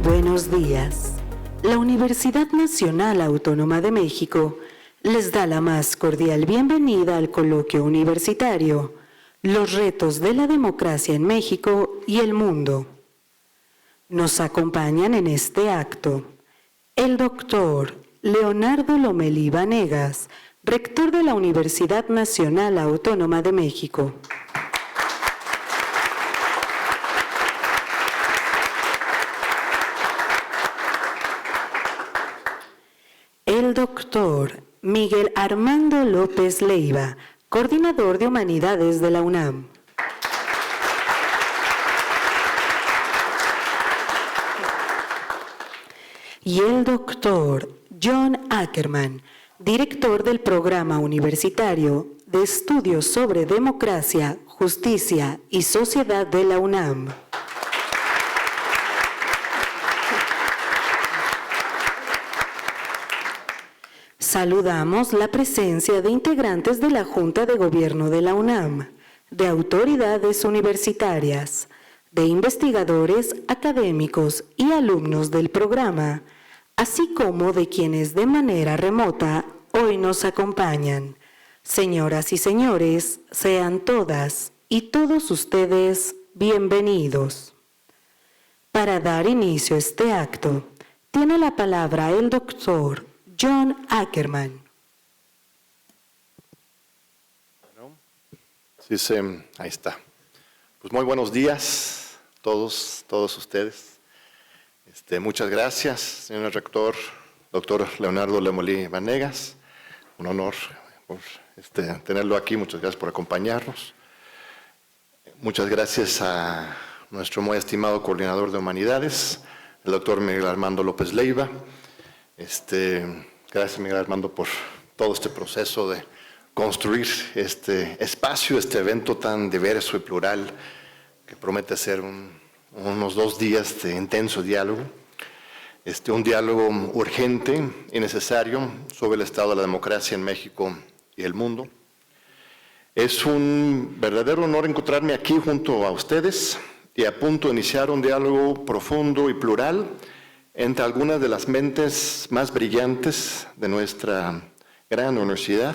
buenos días. La Universidad Nacional Autónoma de México les da la más cordial bienvenida al coloquio universitario, Los retos de la democracia en México y el mundo. Nos acompañan en este acto el doctor Leonardo Lomelí Vanegas, rector de la Universidad Nacional Autónoma de México. El doctor Miguel Armando López Leiva, coordinador de Humanidades de la UNAM. Y el doctor John Ackerman, director del Programa Universitario de Estudios sobre Democracia, Justicia y Sociedad de la UNAM. Saludamos la presencia de integrantes de la Junta de Gobierno de la UNAM, de autoridades universitarias, de investigadores, académicos y alumnos del programa, así como de quienes de manera remota hoy nos acompañan. Señoras y señores, sean todas y todos ustedes bienvenidos. Para dar inicio a este acto, tiene la palabra el doctor John Ackerman. Sí, ahí está. Pues muy buenos días a todos ustedes. Muchas gracias, señor rector, doctor Leonardo Lomelí Vanegas. Un honor por, tenerlo aquí. Muchas gracias por acompañarnos. Muchas gracias a nuestro muy estimado coordinador de Humanidades, el doctor Miguel Armando López Leiva. Gracias, Miguel Armando, por todo este proceso de construir este espacio, este evento tan diverso y plural que promete ser unos 2 días de intenso diálogo. Un diálogo urgente y necesario sobre el estado de la democracia en México y el mundo. Es un verdadero honor encontrarme aquí junto a ustedes y a punto de iniciar un diálogo profundo y plural entre algunas de las mentes más brillantes de nuestra gran universidad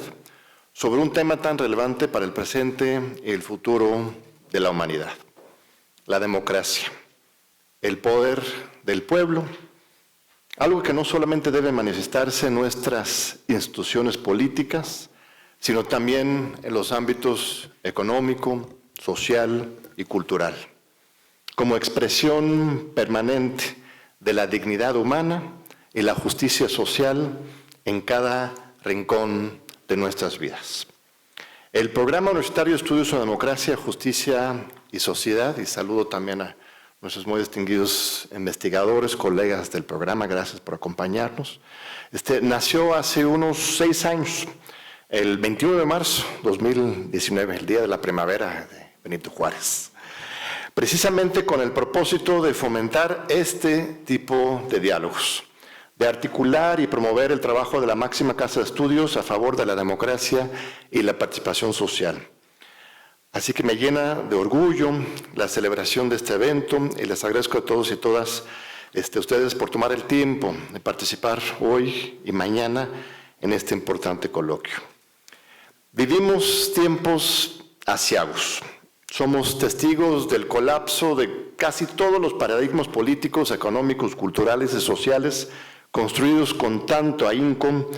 sobre un tema tan relevante para el presente y el futuro de la humanidad: la democracia, el poder del pueblo, algo que no solamente debe manifestarse en nuestras instituciones políticas, sino también en los ámbitos económico, social y cultural, como expresión permanente de la dignidad humana y la justicia social en cada rincón de nuestras vidas. El Programa Universitario de Estudios sobre Democracia, Justicia y Sociedad, y saludo también a nuestros muy distinguidos investigadores, colegas del programa, gracias por acompañarnos. Nació hace unos 6 años, el 21 de marzo de 2019, el día de la primavera de Benito Juárez, precisamente con el propósito de fomentar este tipo de diálogos, de articular y promover el trabajo de la máxima casa de estudios a favor de la democracia y la participación social. Así que me llena de orgullo la celebración de este evento y les agradezco a todos y todas ustedes por tomar el tiempo de participar hoy y mañana en este importante coloquio. Vivimos tiempos aciagos. Somos testigos del colapso de casi todos los paradigmas políticos, económicos, culturales y sociales construidos con tanto ahínco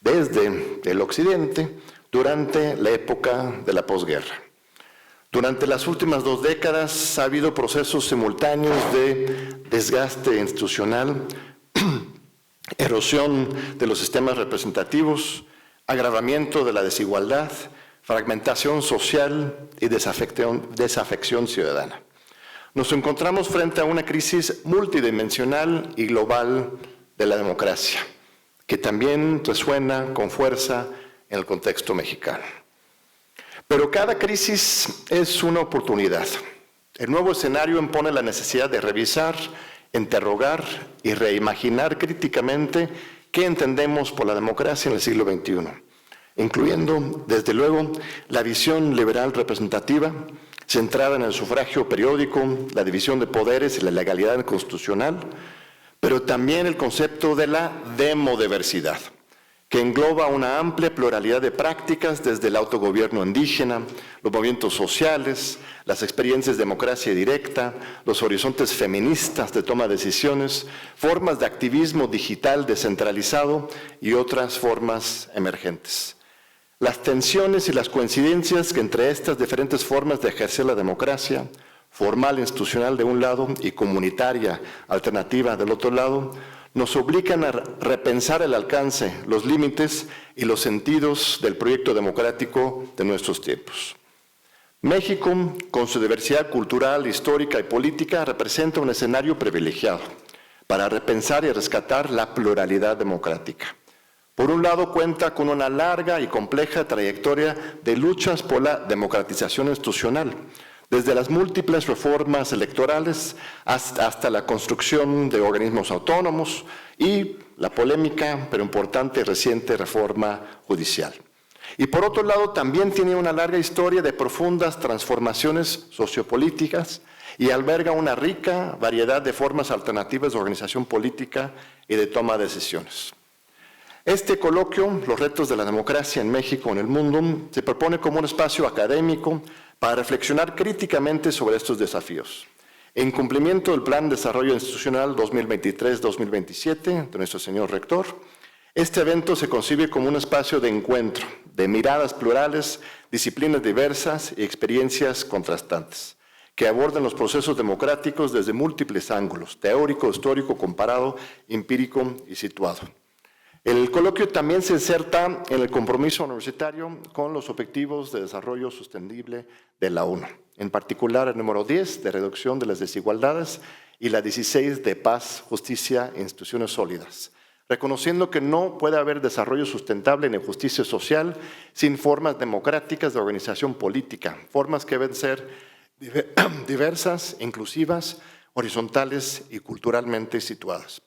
desde el occidente durante la época de la posguerra. Durante las últimas 2 décadas ha habido procesos simultáneos de desgaste institucional, erosión de los sistemas representativos, agravamiento de la desigualdad, fragmentación social y desafección ciudadana. Nos encontramos frente a una crisis multidimensional y global de la democracia, que también resuena con fuerza en el contexto mexicano. Pero cada crisis es una oportunidad. El nuevo escenario impone la necesidad de revisar, interrogar y reimaginar críticamente qué entendemos por la democracia en el siglo XXI, incluyendo, desde luego, la visión liberal representativa, centrada en el sufragio periódico, la división de poderes y la legalidad constitucional, pero también el concepto de la demodiversidad, que engloba una amplia pluralidad de prácticas desde el autogobierno indígena, los movimientos sociales, las experiencias de democracia directa, los horizontes feministas de toma de decisiones, formas de activismo digital descentralizado y otras formas emergentes. Las tensiones y las coincidencias que entre estas diferentes formas de ejercer la democracia, formal, institucional de un lado y comunitaria, alternativa del otro lado, nos obligan a repensar el alcance, los límites y los sentidos del proyecto democrático de nuestros tiempos. México, con su diversidad cultural, histórica y política, representa un escenario privilegiado para repensar y rescatar la pluralidad democrática. Por un lado, cuenta con una larga y compleja trayectoria de luchas por la democratización institucional, desde las múltiples reformas electorales hasta la construcción de organismos autónomos y la polémica, pero importante y reciente reforma judicial. Y por otro lado, también tiene una larga historia de profundas transformaciones sociopolíticas y alberga una rica variedad de formas alternativas de organización política y de toma de decisiones. Este coloquio, Los retos de la democracia en México y en el mundo, se propone como un espacio académico para reflexionar críticamente sobre estos desafíos. En cumplimiento del Plan de Desarrollo Institucional 2023-2027 de nuestro señor Rector, este evento se concibe como un espacio de encuentro, de miradas plurales, disciplinas diversas y experiencias contrastantes, que abordan los procesos democráticos desde múltiples ángulos, teórico, histórico, comparado, empírico y situado. El coloquio también se inserta en el compromiso universitario con los Objetivos de Desarrollo Sostenible de la ONU, en particular el número 10 de reducción de las desigualdades y la 16 de paz, justicia e instituciones sólidas, reconociendo que no puede haber desarrollo sustentable ni justicia social sin formas democráticas de organización política, formas que deben ser diversas, inclusivas, horizontales y culturalmente situadas.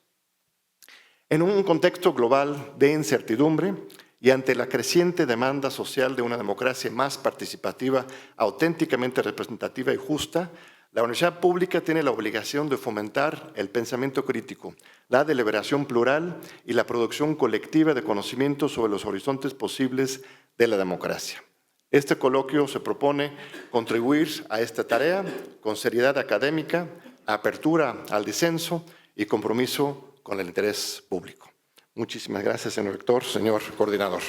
En un contexto global de incertidumbre y ante la creciente demanda social de una democracia más participativa, auténticamente representativa y justa, la universidad pública tiene la obligación de fomentar el pensamiento crítico, la deliberación plural y la producción colectiva de conocimiento sobre los horizontes posibles de la democracia. Este coloquio se propone contribuir a esta tarea con seriedad académica, apertura al disenso y compromiso con el interés público. Muchísimas gracias, señor rector, señor coordinador.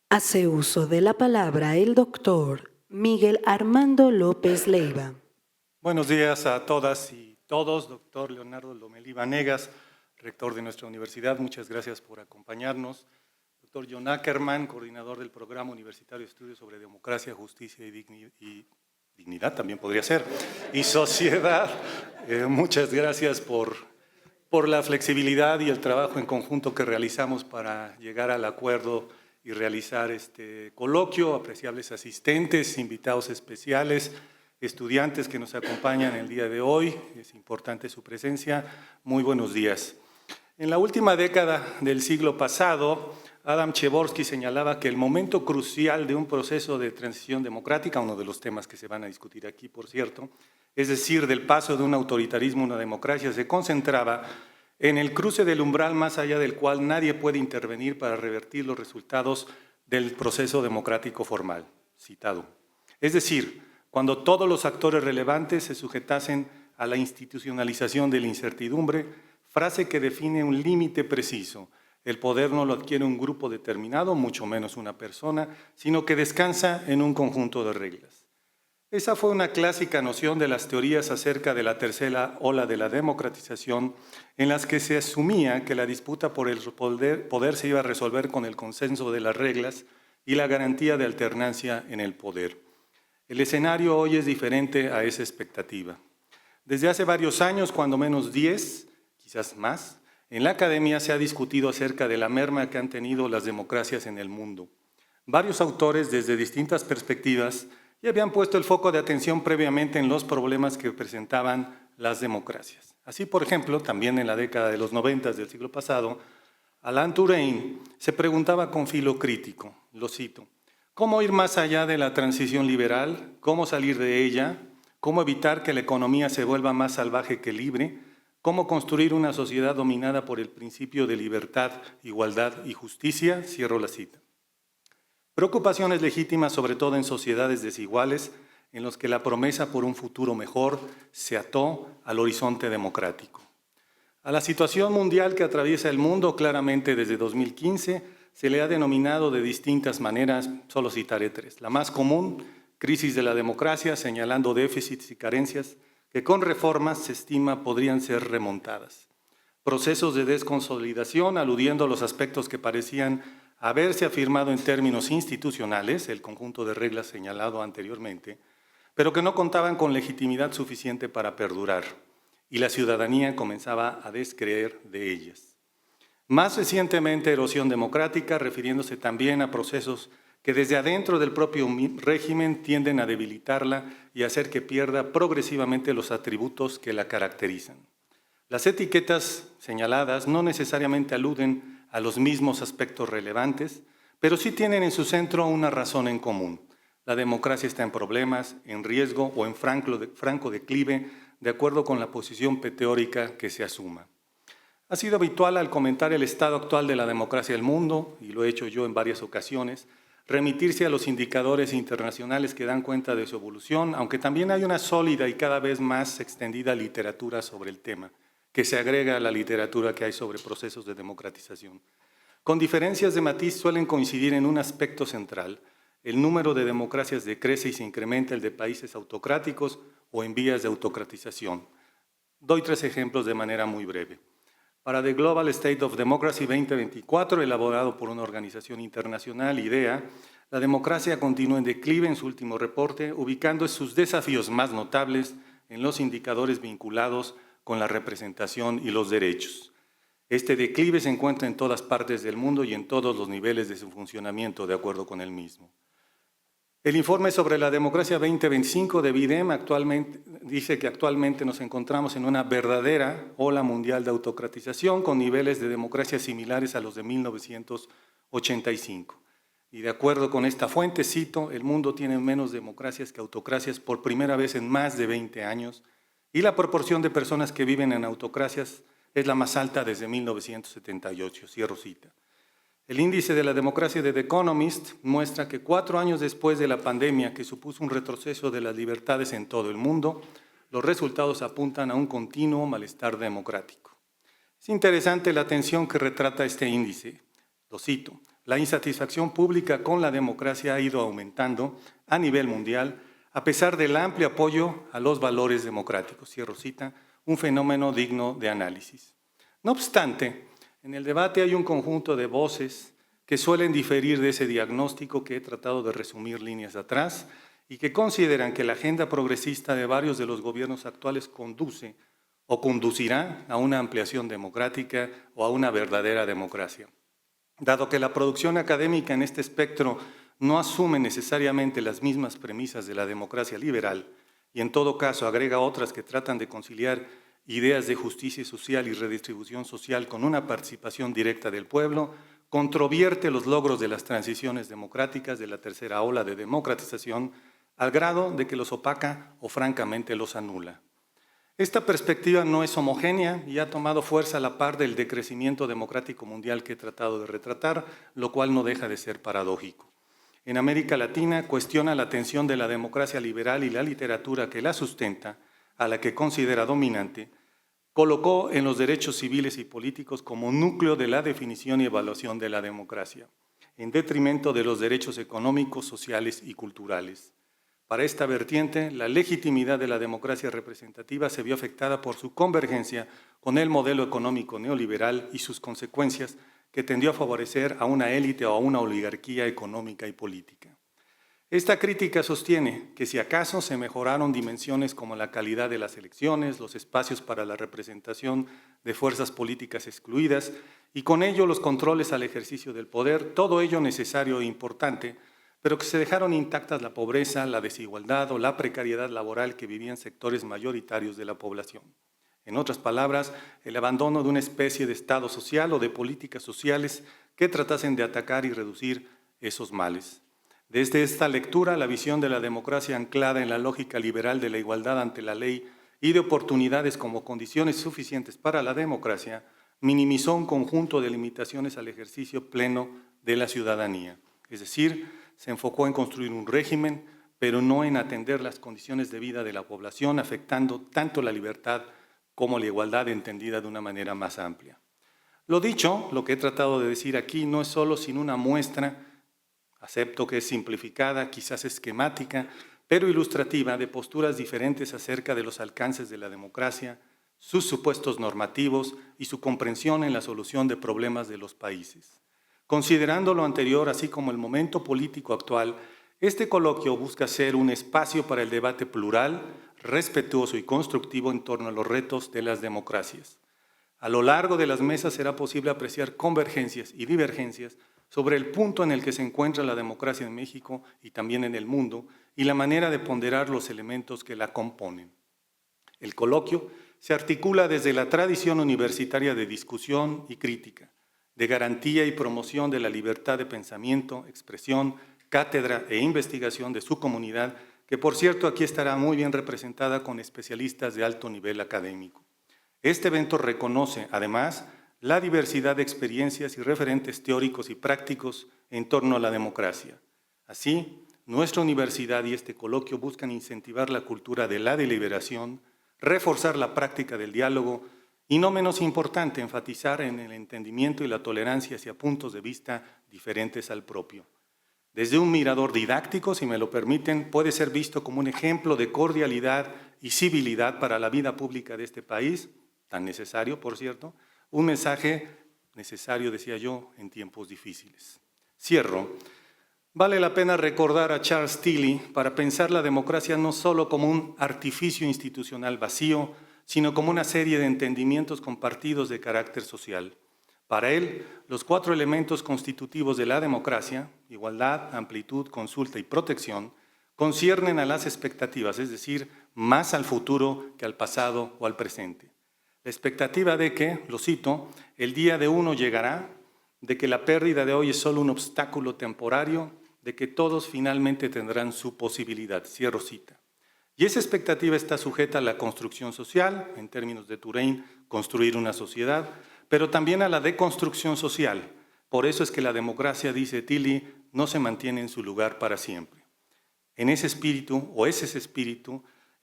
Hace uso de la palabra el doctor Miguel Armando López Leiva. Buenos días a todas y todos. Doctor Leonardo Lomelí Vanegas, rector de nuestra universidad, muchas gracias por acompañarnos. Doctor John Ackerman, coordinador del Programa Universitario de Estudios sobre Democracia, Justicia y Dignidad, también podría ser, y Sociedad. Muchas gracias por la flexibilidad y el trabajo en conjunto que realizamos para llegar al acuerdo y realizar este coloquio, apreciables asistentes, invitados especiales, estudiantes que nos acompañan el día de hoy. Es importante su presencia. Muy buenos días. En la última década del siglo pasado, Adam Przeworski señalaba que el momento crucial de un proceso de transición democrática, uno de los temas que se van a discutir aquí, por cierto, es decir, del paso de un autoritarismo a una democracia, se concentraba en el cruce del umbral más allá del cual nadie puede intervenir para revertir los resultados del proceso democrático formal, citado. Es decir, cuando todos los actores relevantes se sujetasen a la institucionalización de la incertidumbre, frase que define un límite preciso. El poder no lo adquiere un grupo determinado, mucho menos una persona, sino que descansa en un conjunto de reglas. Esa fue una clásica noción de las teorías acerca de la tercera ola de la democratización, en las que se asumía que la disputa por el poder se iba a resolver con el consenso de las reglas y la garantía de alternancia en el poder. El escenario hoy es diferente a esa expectativa. Desde hace varios años, cuando menos 10, quizás más, en la academia se ha discutido acerca de la merma que han tenido las democracias en el mundo. Varios autores, desde distintas perspectivas, ya habían puesto el foco de atención previamente en los problemas que presentaban las democracias. Así, por ejemplo, también en la década de los 90 del siglo pasado, Alain Touraine se preguntaba con filo crítico, lo cito, ¿Cómo ir más allá de la transición liberal? ¿Cómo salir de ella? ¿Cómo evitar que la economía se vuelva más salvaje que libre? ¿Cómo construir una sociedad dominada por el principio de libertad, igualdad y justicia? Cierro la cita. Preocupaciones legítimas, sobre todo en sociedades desiguales, en los que la promesa por un futuro mejor se ató al horizonte democrático. A la situación mundial que atraviesa el mundo, claramente desde 2015, se le ha denominado de distintas maneras, solo citaré tres. La más común, crisis de la democracia, señalando déficits y carencias que con reformas se estima podrían ser remontadas. Procesos de desconsolidación, aludiendo a los aspectos que parecían haberse afirmado en términos institucionales, el conjunto de reglas señalado anteriormente, pero que no contaban con legitimidad suficiente para perdurar, y la ciudadanía comenzaba a descreer de ellas. Más recientemente, erosión democrática, refiriéndose también a procesos que desde adentro del propio régimen tienden a debilitarla y hacer que pierda progresivamente los atributos que la caracterizan. Las etiquetas señaladas no necesariamente aluden a los mismos aspectos relevantes, pero sí tienen en su centro una razón en común. La democracia está en problemas, en riesgo o en franco declive, de acuerdo con la posición teórica que se asuma. Ha sido habitual al comentar el estado actual de la democracia del mundo, y lo he hecho yo en varias ocasiones, remitirse a los indicadores internacionales que dan cuenta de su evolución, aunque también hay una sólida y cada vez más extendida literatura sobre el tema, que se agrega a la literatura que hay sobre procesos de democratización. Con diferencias de matiz suelen coincidir en un aspecto central. El número de democracias decrece y se incrementa el de países autocráticos o en vías de autocratización. Doy tres ejemplos de manera muy breve. Para The Global State of Democracy 2024, elaborado por una organización internacional, IDEA, la democracia continúa en declive en su último reporte, ubicando sus desafíos más notables en los indicadores vinculados con la representación y los derechos. Este declive se encuentra en todas partes del mundo y en todos los niveles de su funcionamiento, de acuerdo con el mismo. El informe sobre la democracia 2025 de BIDEM dice que actualmente nos encontramos en una verdadera ola mundial de autocratización con niveles de democracia similares a los de 1985. Y de acuerdo con esta fuente, cito, el mundo tiene menos democracias que autocracias por primera vez en más de 20 años y la proporción de personas que viven en autocracias es la más alta desde 1978, cierro cita. El índice de la democracia de The Economist muestra que 4 años después de la pandemia, que supuso un retroceso de las libertades en todo el mundo, los resultados apuntan a un continuo malestar democrático. Es interesante la atención que retrata este índice. Lo cito, la insatisfacción pública con la democracia ha ido aumentando a nivel mundial a pesar del amplio apoyo a los valores democráticos. Cierro cita, un fenómeno digno de análisis. No obstante, en el debate hay un conjunto de voces que suelen diferir de ese diagnóstico que he tratado de resumir líneas atrás y que consideran que la agenda progresista de varios de los gobiernos actuales conduce o conducirá a una ampliación democrática o a una verdadera democracia. Dado que la producción académica en este espectro no asume necesariamente las mismas premisas de la democracia liberal y en todo caso agrega otras que tratan de conciliar ideas de justicia social y redistribución social con una participación directa del pueblo, controvierte los logros de las transiciones democráticas de la tercera ola de democratización al grado de que los opaca o francamente los anula. Esta perspectiva no es homogénea y ha tomado fuerza a la par del decrecimiento democrático mundial que he tratado de retratar, lo cual no deja de ser paradójico. En América Latina cuestiona la tensión de la democracia liberal y la literatura que la sustenta, a la que considera dominante, colocó en los derechos civiles y políticos como núcleo de la definición y evaluación de la democracia, en detrimento de los derechos económicos, sociales y culturales. Para esta vertiente, la legitimidad de la democracia representativa se vio afectada por su convergencia con el modelo económico neoliberal y sus consecuencias que tendió a favorecer a una élite o a una oligarquía económica y política. Esta crítica sostiene que si acaso se mejoraron dimensiones como la calidad de las elecciones, los espacios para la representación de fuerzas políticas excluidas y con ello los controles al ejercicio del poder, todo ello necesario e importante, pero que se dejaron intactas la pobreza, la desigualdad o la precariedad laboral que vivían sectores mayoritarios de la población. En otras palabras, el abandono de una especie de Estado social o de políticas sociales que tratasen de atacar y reducir esos males. Desde esta lectura, la visión de la democracia anclada en la lógica liberal de la igualdad ante la ley y de oportunidades como condiciones suficientes para la democracia, minimizó un conjunto de limitaciones al ejercicio pleno de la ciudadanía. Es decir, se enfocó en construir un régimen, pero no en atender las condiciones de vida de la población, afectando tanto la libertad como la igualdad entendida de una manera más amplia. Lo dicho, lo que he tratado de decir aquí no es solo sino una muestra, acepto que es simplificada, quizás esquemática, pero ilustrativa de posturas diferentes acerca de los alcances de la democracia, sus supuestos normativos y su comprensión en la solución de problemas de los países. Considerando lo anterior, así como el momento político actual, este coloquio busca ser un espacio para el debate plural, respetuoso y constructivo en torno a los retos de las democracias. A lo largo de las mesas será posible apreciar convergencias y divergencias sobre el punto en el que se encuentra la democracia en México y también en el mundo y la manera de ponderar los elementos que la componen. El coloquio se articula desde la tradición universitaria de discusión y crítica, de garantía y promoción de la libertad de pensamiento, expresión, cátedra e investigación de su comunidad, que por cierto aquí estará muy bien representada con especialistas de alto nivel académico. Este evento reconoce, además, la diversidad de experiencias y referentes teóricos y prácticos en torno a la democracia. Así, nuestra universidad y este coloquio buscan incentivar la cultura de la deliberación, reforzar la práctica del diálogo y, no menos importante, enfatizar en el entendimiento y la tolerancia hacia puntos de vista diferentes al propio. Desde un mirador didáctico, si me lo permiten, puede ser visto como un ejemplo de cordialidad y civilidad para la vida pública de este país, tan necesario, por cierto, un mensaje necesario, decía yo, en tiempos difíciles. Cierro. Vale la pena recordar a Charles Tilly para pensar la democracia no solo como un artificio institucional vacío, sino como una serie de entendimientos compartidos de carácter social. Para él, los 4 elementos constitutivos de la democracia, igualdad, amplitud, consulta y protección, conciernen a las expectativas, es decir, más al futuro que al pasado o al presente. La expectativa de que, lo cito, el día de uno llegará, de que la pérdida de hoy es solo un obstáculo temporario, de que todos finalmente tendrán su posibilidad, cierro cita. Y esa expectativa está sujeta a la construcción social, en términos de Touraine, construir una sociedad, pero también a la deconstrucción social. Por eso es que la democracia, dice Tilly, no se mantiene en su lugar para siempre. En ese espíritu,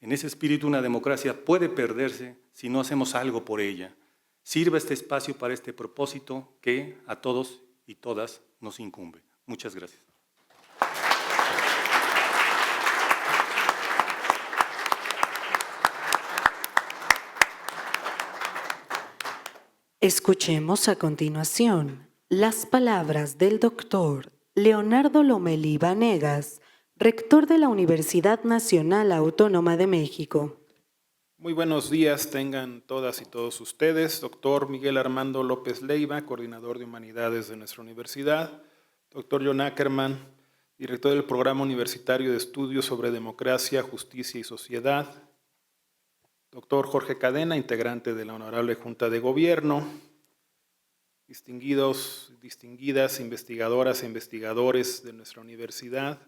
en ese espíritu una democracia puede perderse si no hacemos algo por ella. Sirva este espacio para este propósito que a todos y todas nos incumbe. Muchas gracias. Escuchemos a continuación las palabras del doctor Leonardo Lomelí Vanegas, rector de la Universidad Nacional Autónoma de México. Muy buenos días tengan todas y todos ustedes. Doctor Miguel Armando López Leiva, coordinador de Humanidades de nuestra universidad. Doctor John Ackerman, director del Programa Universitario de Estudios sobre Democracia, Justicia y Sociedad. Doctor Jorge Cadena, integrante de la Honorable Junta de Gobierno. Distinguidas investigadoras e investigadores de nuestra universidad,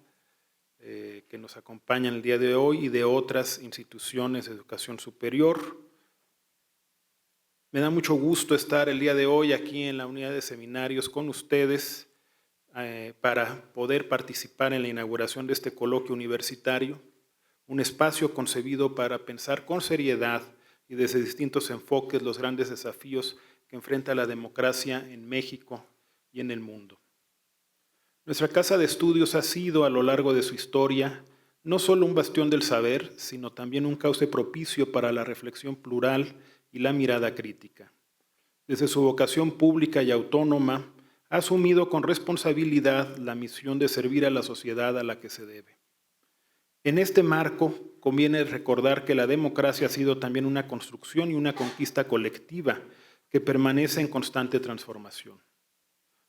que nos acompañan el día de hoy y de otras instituciones de educación superior. Me da mucho gusto estar el día de hoy aquí en la unidad de seminarios con ustedes para poder participar en la inauguración de este coloquio universitario, un espacio concebido para pensar con seriedad y desde distintos enfoques los grandes desafíos que enfrenta la democracia en México y en el mundo. Nuestra casa de estudios ha sido a lo largo de su historia no solo un bastión del saber, sino también un cauce propicio para la reflexión plural y la mirada crítica. Desde su vocación pública y autónoma, ha asumido con responsabilidad la misión de servir a la sociedad a la que se debe. En este marco, conviene recordar que la democracia ha sido también una construcción y una conquista colectiva que permanece en constante transformación.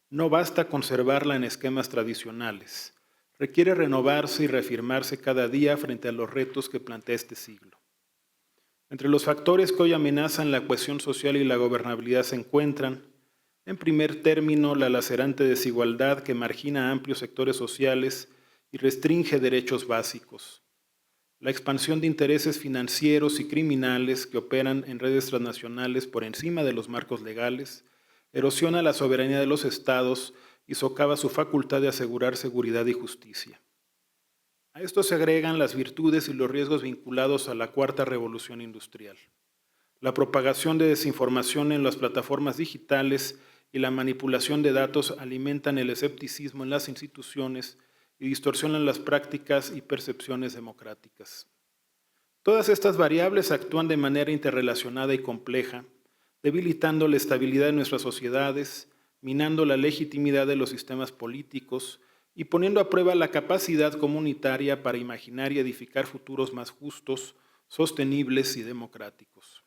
No basta conservarla en esquemas tradicionales, requiere renovarse y reafirmarse cada día frente a los retos que plantea este siglo. Entre los factores que hoy amenazan la cohesión social y la gobernabilidad se encuentran, en primer término, la lacerante desigualdad que margina a amplios sectores sociales y restringe derechos básicos. La expansión de intereses financieros y criminales que operan en redes transnacionales por encima de los marcos legales erosiona la soberanía de los estados y socava su facultad de asegurar seguridad y justicia. A esto se agregan las virtudes y los riesgos vinculados a la cuarta revolución industrial. La propagación de desinformación en las plataformas digitales y la manipulación de datos alimentan el escepticismo en las instituciones y distorsionan las prácticas y percepciones democráticas. Todas estas variables actúan de manera interrelacionada y compleja, debilitando la estabilidad de nuestras sociedades, minando la legitimidad de los sistemas políticos y poniendo a prueba la capacidad comunitaria para imaginar y edificar futuros más justos, sostenibles y democráticos.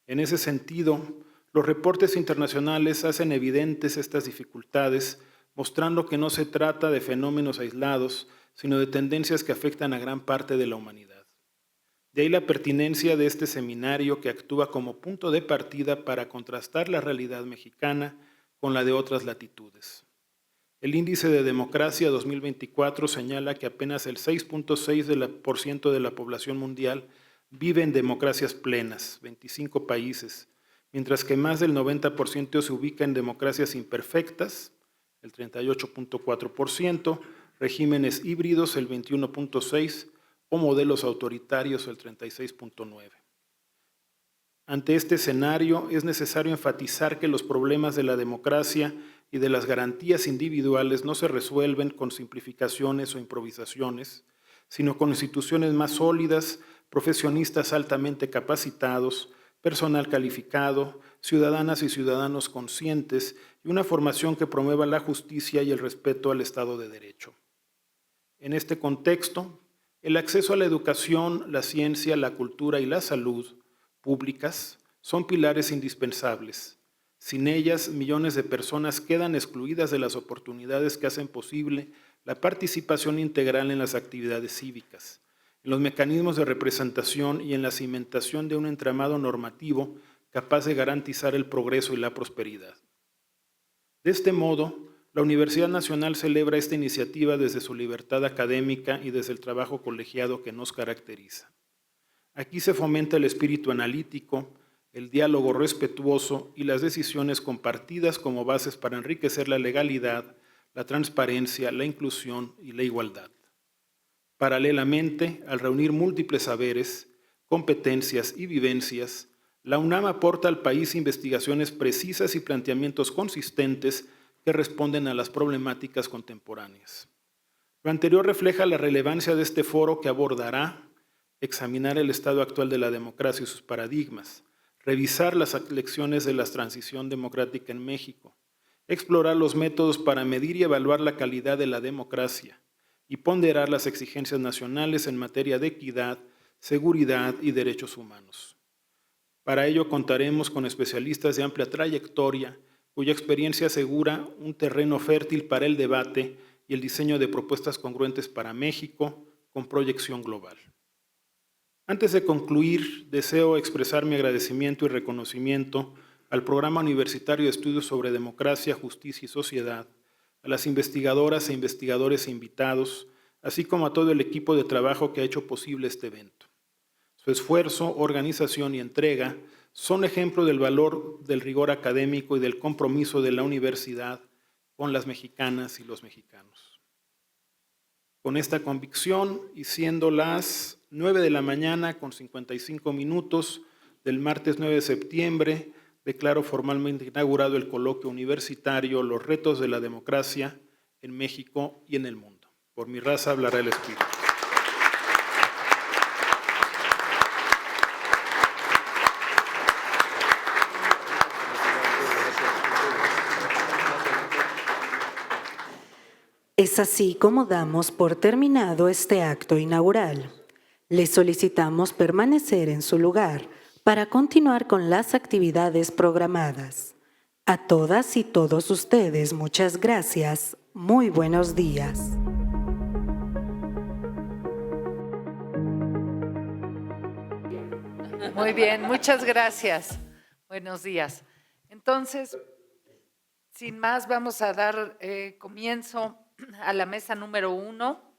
En ese sentido, los reportes internacionales hacen evidentes estas dificultades, mostrando que no se trata de fenómenos aislados, sino de tendencias que afectan a gran parte de la humanidad. De ahí la pertinencia de este seminario que actúa como punto de partida para contrastar la realidad mexicana con la de otras latitudes. El Índice de Democracia 2024 señala que apenas el 6.6% de la población mundial vive en democracias plenas, 25 países, mientras que más del 90% se ubica en democracias imperfectas, el 38.4%, regímenes híbridos, el 21.6%, o modelos autoritarios, el 36.9%. Ante este escenario, es necesario enfatizar que los problemas de la democracia y de las garantías individuales no se resuelven con simplificaciones o improvisaciones, sino con instituciones más sólidas, profesionistas altamente capacitados, personal calificado, ciudadanas y ciudadanos conscientes y una formación que promueva la justicia y el respeto al Estado de Derecho. En este contexto, el acceso a la educación, la ciencia, la cultura y la salud públicas son pilares indispensables. Sin ellas, millones de personas quedan excluidas de las oportunidades que hacen posible la participación integral en las actividades cívicas, en los mecanismos de representación y en la cimentación de un entramado normativo capaz de garantizar el progreso y la prosperidad. De este modo, la Universidad Nacional celebra esta iniciativa desde su libertad académica y desde el trabajo colegiado que nos caracteriza. Aquí se fomenta el espíritu analítico, el diálogo respetuoso y las decisiones compartidas como bases para enriquecer la legalidad, la transparencia, la inclusión y la igualdad. Paralelamente, al reunir múltiples saberes, competencias y vivencias, la UNAM aporta al país investigaciones precisas y planteamientos consistentes que responden a las problemáticas contemporáneas. Lo anterior refleja la relevancia de este foro que abordará examinar el estado actual de la democracia y sus paradigmas, revisar las lecciones de la transición democrática en México, explorar los métodos para medir y evaluar la calidad de la democracia y ponderar las exigencias nacionales en materia de equidad, seguridad y derechos humanos. Para ello contaremos con especialistas de amplia trayectoria, cuya experiencia asegura un terreno fértil para el debate y el diseño de propuestas congruentes para México con proyección global. Antes de concluir, deseo expresar mi agradecimiento y reconocimiento al Programa Universitario de Estudios sobre Democracia, Justicia y Sociedad, a las investigadoras e investigadores invitados, así como a todo el equipo de trabajo que ha hecho posible este evento. Su esfuerzo, organización y entrega son ejemplo del valor del rigor académico y del compromiso de la universidad con las mexicanas y los mexicanos. Con esta convicción, y siendo las 9 de la mañana con 55 minutos del martes 9 de septiembre, declaro formalmente inaugurado el coloquio universitario Los retos de la democracia en México y en el mundo. Por mi raza hablará el espíritu. Es así como damos por terminado este acto inaugural. Les solicitamos permanecer en su lugar para continuar con las actividades programadas. A todas y todos ustedes, muchas gracias. Muy buenos días. Muy bien, muchas gracias. Buenos días. Entonces, sin más, vamos a dar comienzo a la mesa número 1.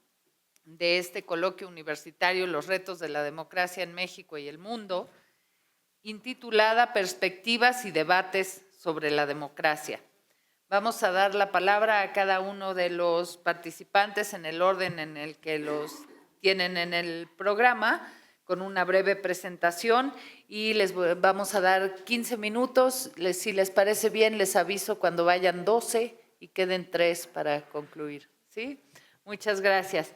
de este coloquio universitario, Los retos de la democracia en México y el mundo, intitulada Perspectivas y debates sobre la democracia. Vamos a dar la palabra a cada uno de los participantes en el orden en el que los tienen en el programa, con una breve presentación, y les vamos a dar 15 minutos. Si les parece bien, les aviso cuando vayan 12 y queden 3 para concluir. ¿Sí? Muchas gracias.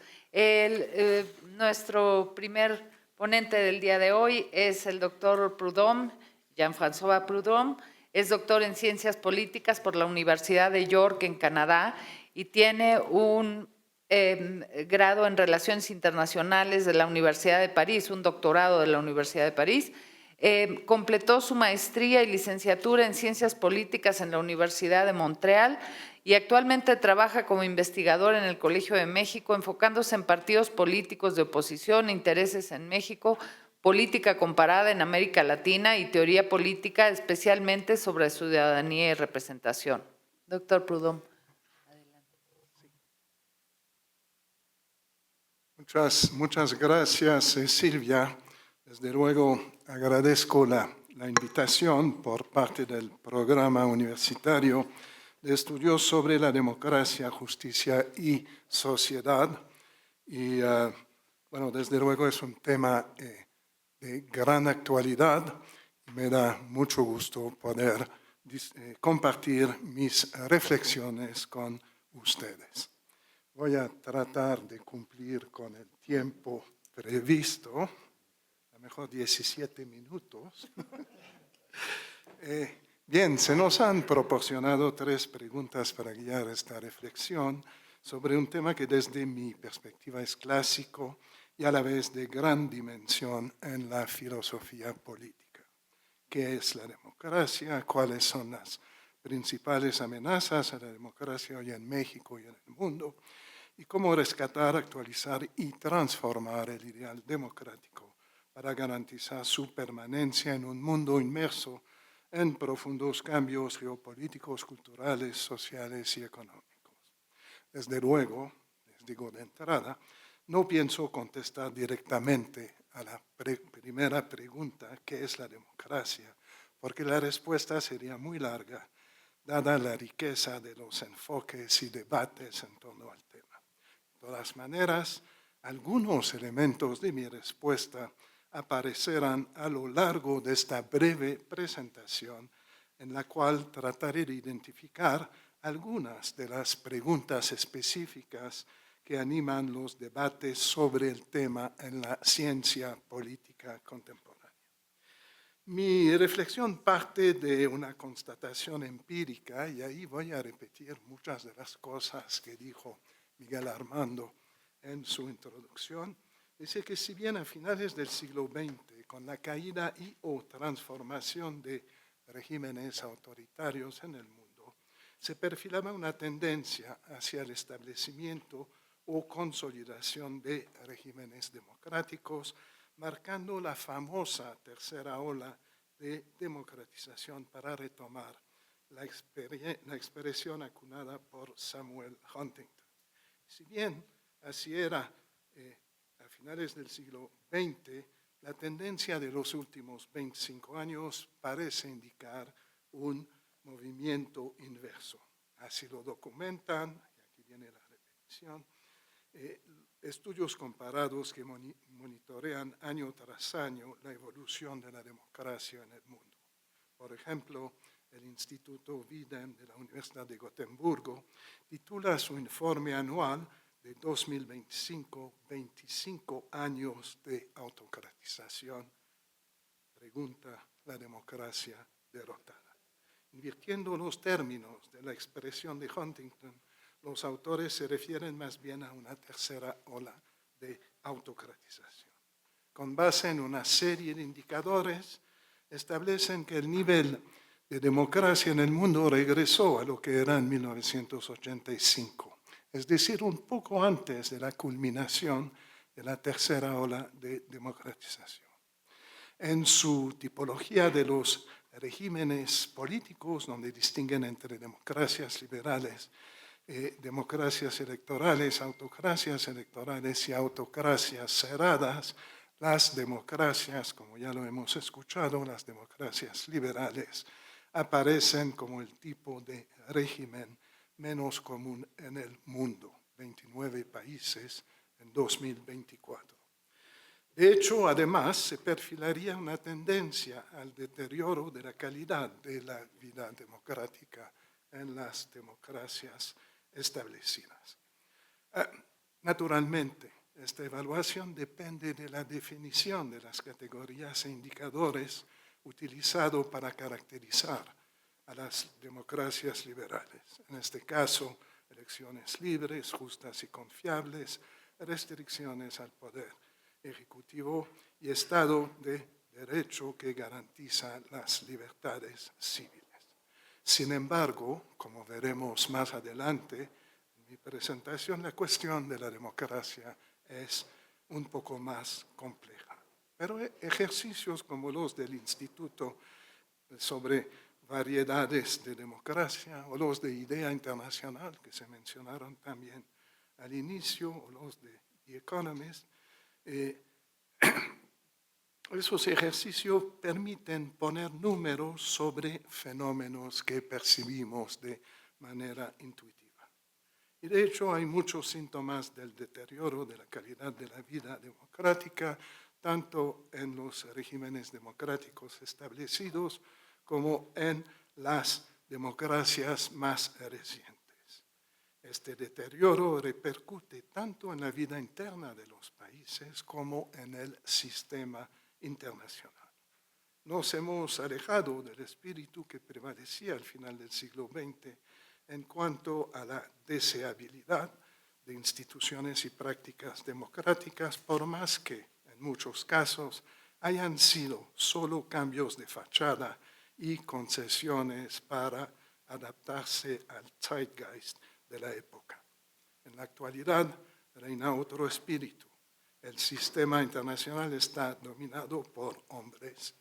Nuestro primer ponente del día de hoy es el doctor Prudhomme, Jean-François Prudhomme. Es doctor en Ciencias Políticas por la Universidad de York, en Canadá, y tiene un grado en Relaciones Internacionales de la Universidad de París, un doctorado de la Universidad de París. Completó su maestría y licenciatura en Ciencias Políticas en la Universidad de Montreal y actualmente trabaja como investigador en el Colegio de México, enfocándose en partidos políticos de oposición, intereses en México, política comparada en América Latina y teoría política, especialmente sobre ciudadanía y representación. Doctor Prudhomme. Muchas gracias, Silvia. Desde luego agradezco la invitación por parte del programa universitario de estudios sobre la democracia, justicia y sociedad. Y bueno, desde luego es un tema de gran actualidad y me da mucho gusto poder compartir mis reflexiones con ustedes. Voy a tratar de cumplir con el tiempo previsto, a lo mejor 17 minutos. Bien, se nos han proporcionado 3 preguntas para guiar esta reflexión sobre un tema que desde mi perspectiva es clásico y a la vez de gran dimensión en la filosofía política. ¿Qué es la democracia? ¿Cuáles son las principales amenazas a la democracia hoy en México y en el mundo? Y cómo rescatar, actualizar y transformar el ideal democrático para garantizar su permanencia en un mundo inmerso en profundos cambios geopolíticos, culturales, sociales y económicos. Desde luego, les digo de entrada, no pienso contestar directamente a la primera pregunta, ¿qué es la democracia? Porque la respuesta sería muy larga, dada la riqueza de los enfoques y debates en torno al tema. De todas maneras, algunos elementos de mi respuesta aparecerán a lo largo de esta breve presentación, en la cual trataré de identificar algunas de las preguntas específicas que animan los debates sobre el tema en la ciencia política contemporánea. Mi reflexión parte de una constatación empírica, y ahí voy a repetir muchas de las cosas que dijo Miguel Armando en su introducción. Dice que si bien a finales del siglo XX, con la caída o transformación de regímenes autoritarios en el mundo, se perfilaba una tendencia hacia el establecimiento o consolidación de regímenes democráticos, marcando la famosa tercera ola de democratización, para retomar la expresión acunada por Samuel Huntington. Si bien así era a finales del siglo XX, la tendencia de los últimos 25 años parece indicar un movimiento inverso. Así lo documentan, y aquí viene la repetición, estudios comparados que monitorean año tras año la evolución de la democracia en el mundo. Por ejemplo, el Instituto Videm de la Universidad de Gotemburgo titula su informe anual de 2025, 25 años de autocratización. Pregunta: ¿la democracia derrotada? Invirtiendo los términos de la expresión de Huntington, los autores se refieren más bien a una tercera ola de autocratización. Con base en una serie de indicadores, establecen que el nivel de democracia en el mundo regresó a lo que era en 1985, es decir, un poco antes de la culminación de la tercera ola de democratización. En su tipología de los regímenes políticos, donde distinguen entre democracias liberales democracias electorales, autocracias electorales y autocracias cerradas. Las democracias, como ya lo hemos escuchado, las democracias liberales, aparecen como el tipo de régimen menos común en el mundo, 29 países en 2024. De hecho, además, se perfilaría una tendencia al deterioro de la calidad de la vida democrática en las democracias establecidas. Naturalmente, esta evaluación depende de la definición de las categorías e indicadores utilizados para caracterizar a las democracias liberales. En este caso, elecciones libres, justas y confiables, restricciones al poder ejecutivo y Estado de Derecho que garantiza las libertades civiles. Sin embargo, como veremos más adelante en mi presentación, la cuestión de la democracia es un poco más compleja. Pero ejercicios como los del Instituto sobre variedades de democracia o los de idea internacional, que se mencionaron también al inicio, o los de The Economist, esos ejercicios permiten poner números sobre fenómenos que percibimos de manera intuitiva. Y de hecho hay muchos síntomas del deterioro de la calidad de la vida democrática, tanto en los regímenes democráticos establecidos como en las democracias más recientes. Este deterioro repercute tanto en la vida interna de los países como en el sistema internacional. Nos hemos alejado del espíritu que prevalecía al final del siglo XX en cuanto a la deseabilidad de instituciones y prácticas democráticas, por más que en muchos casos hayan sido solo cambios de fachada y concesiones para adaptarse al zeitgeist de la época. En la actualidad reina otro espíritu. El sistema internacional está dominado por hombres,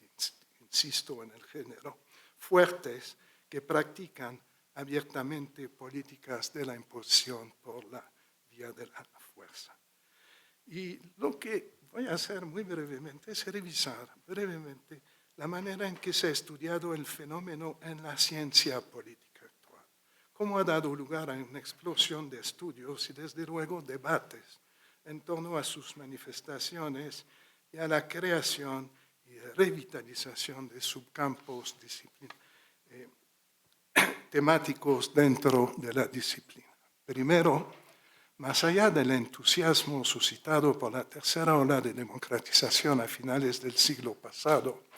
insisto en el género, fuertes que practican abiertamente políticas de la imposición por la vía de la fuerza. Y lo que voy a hacer muy brevemente es revisar brevemente la manera en que se ha estudiado el fenómeno en la ciencia política. Cómo ha dado lugar a una explosión de estudios y, desde luego, debates en torno a sus manifestaciones y a la creación y revitalización de subcampos temáticos dentro de la disciplina. Primero, más allá del entusiasmo suscitado por la tercera ola de democratización a finales del siglo pasado,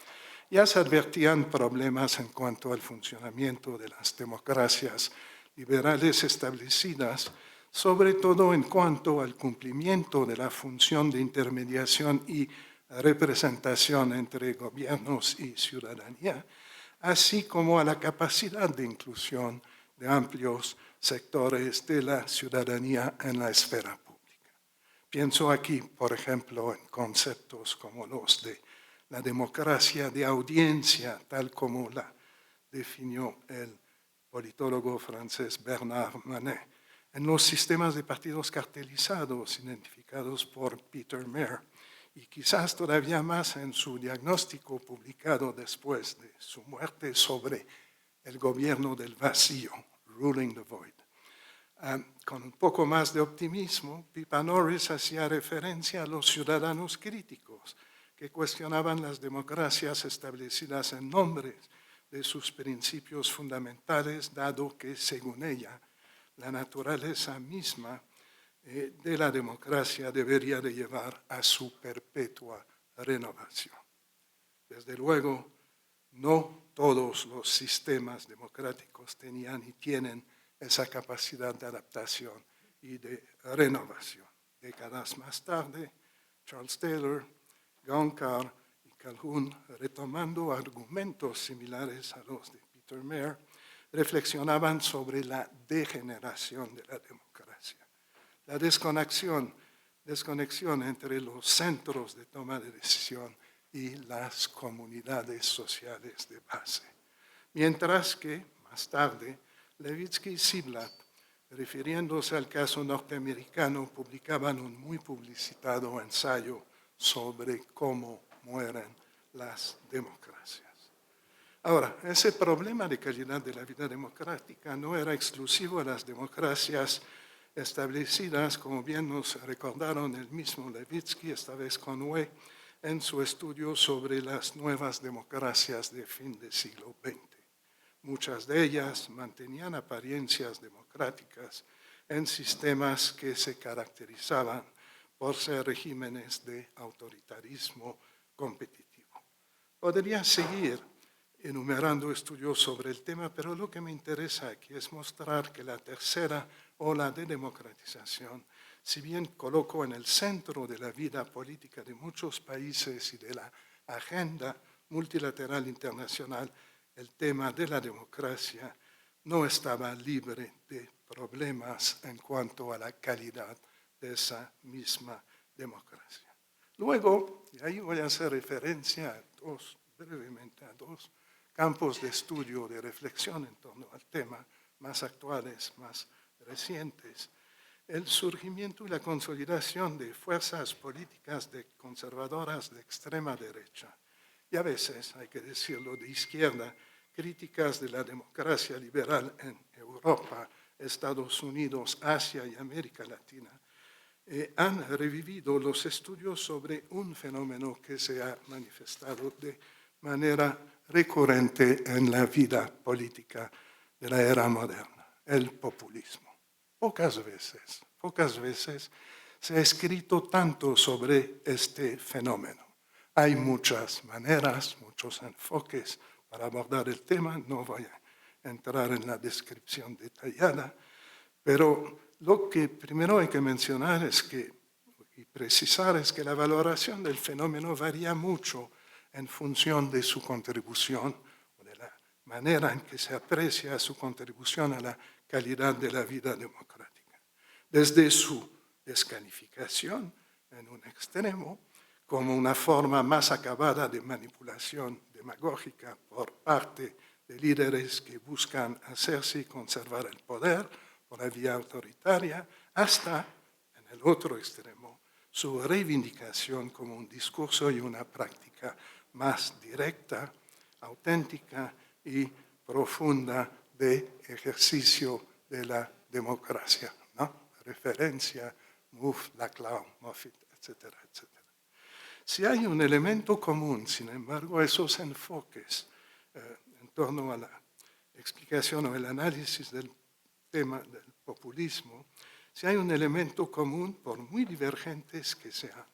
ya se advertían problemas en cuanto al funcionamiento de las democracias liberales establecidas, sobre todo en cuanto al cumplimiento de la función de intermediación y representación entre gobiernos y ciudadanía, así como a la capacidad de inclusión de amplios sectores de la ciudadanía en la esfera pública. Pienso aquí, por ejemplo, en conceptos como los de la democracia de audiencia, tal como la definió el politólogo francés Bernard Manet, en los sistemas de partidos cartelizados identificados por Peter Mayer, y quizás todavía más en su diagnóstico publicado después de su muerte sobre el gobierno del vacío, Ruling the Void. Con un poco más de optimismo, Pippa Norris hacía referencia a los ciudadanos críticos, que cuestionaban las democracias establecidas en nombre de sus principios fundamentales, dado que, según ella, la naturaleza misma de la democracia debería de llevar a su perpetua renovación. Desde luego, no todos los sistemas democráticos tenían y tienen esa capacidad de adaptación y de renovación. Décadas más tarde, Charles Taylor, Goncalves y Calhoun, retomando argumentos similares a los de Peter Mayer, reflexionaban sobre la degeneración de la democracia, la desconexión entre los centros de toma de decisión y las comunidades sociales de base. Mientras que, más tarde, Levitsky y Ziblatt refiriéndose al caso norteamericano, publicaban un muy publicitado ensayo sobre cómo mueren las democracias. Ahora, ese problema de calidad de la vida democrática no era exclusivo a las democracias establecidas, como bien nos recordaron el mismo Levitsky, esta vez con Wei, en su estudio sobre las nuevas democracias de fin del siglo XX. Muchas de ellas mantenían apariencias democráticas en sistemas que se caracterizaban por ser regímenes de autoritarismo competitivo. Podría seguir enumerando estudios sobre el tema, pero lo que me interesa aquí es mostrar que la tercera ola de democratización, si bien colocó en el centro de la vida política de muchos países y de la agenda multilateral internacional el tema de la democracia, no estaba libre de problemas en cuanto a la calidad de esa misma democracia. Luego, y ahí voy a hacer referencia brevemente a dos campos de estudio, de reflexión en torno al tema, más actuales, más recientes, el surgimiento y la consolidación de fuerzas políticas conservadoras de extrema derecha, y a veces, hay que decirlo, de izquierda, críticas de la democracia liberal en Europa, Estados Unidos, Asia y América Latina, han revivido los estudios sobre un fenómeno que se ha manifestado de manera recurrente en la vida política de la era moderna, el populismo. Pocas veces se ha escrito tanto sobre este fenómeno. Hay muchas maneras, muchos enfoques para abordar el tema, no voy a entrar en la descripción detallada, pero lo que primero hay que mencionar y precisar es que la valoración del fenómeno varía mucho en función de su contribución o de la manera en que se aprecia su contribución a la calidad de la vida democrática. Desde su descalificación en un extremo, como una forma más acabada de manipulación demagógica por parte de líderes que buscan hacerse y conservar el poder por la vía autoritaria, hasta, en el otro extremo, su reivindicación como un discurso y una práctica más directa, auténtica y profunda de ejercicio de la democracia, ¿no? Referencia, Mouffe, Laclau, Moffitt, etcétera, etcétera. Si hay un elemento común, sin embargo, esos enfoques en torno a la explicación o el análisis del tema del populismo, si hay un elemento común, por muy divergentes que sean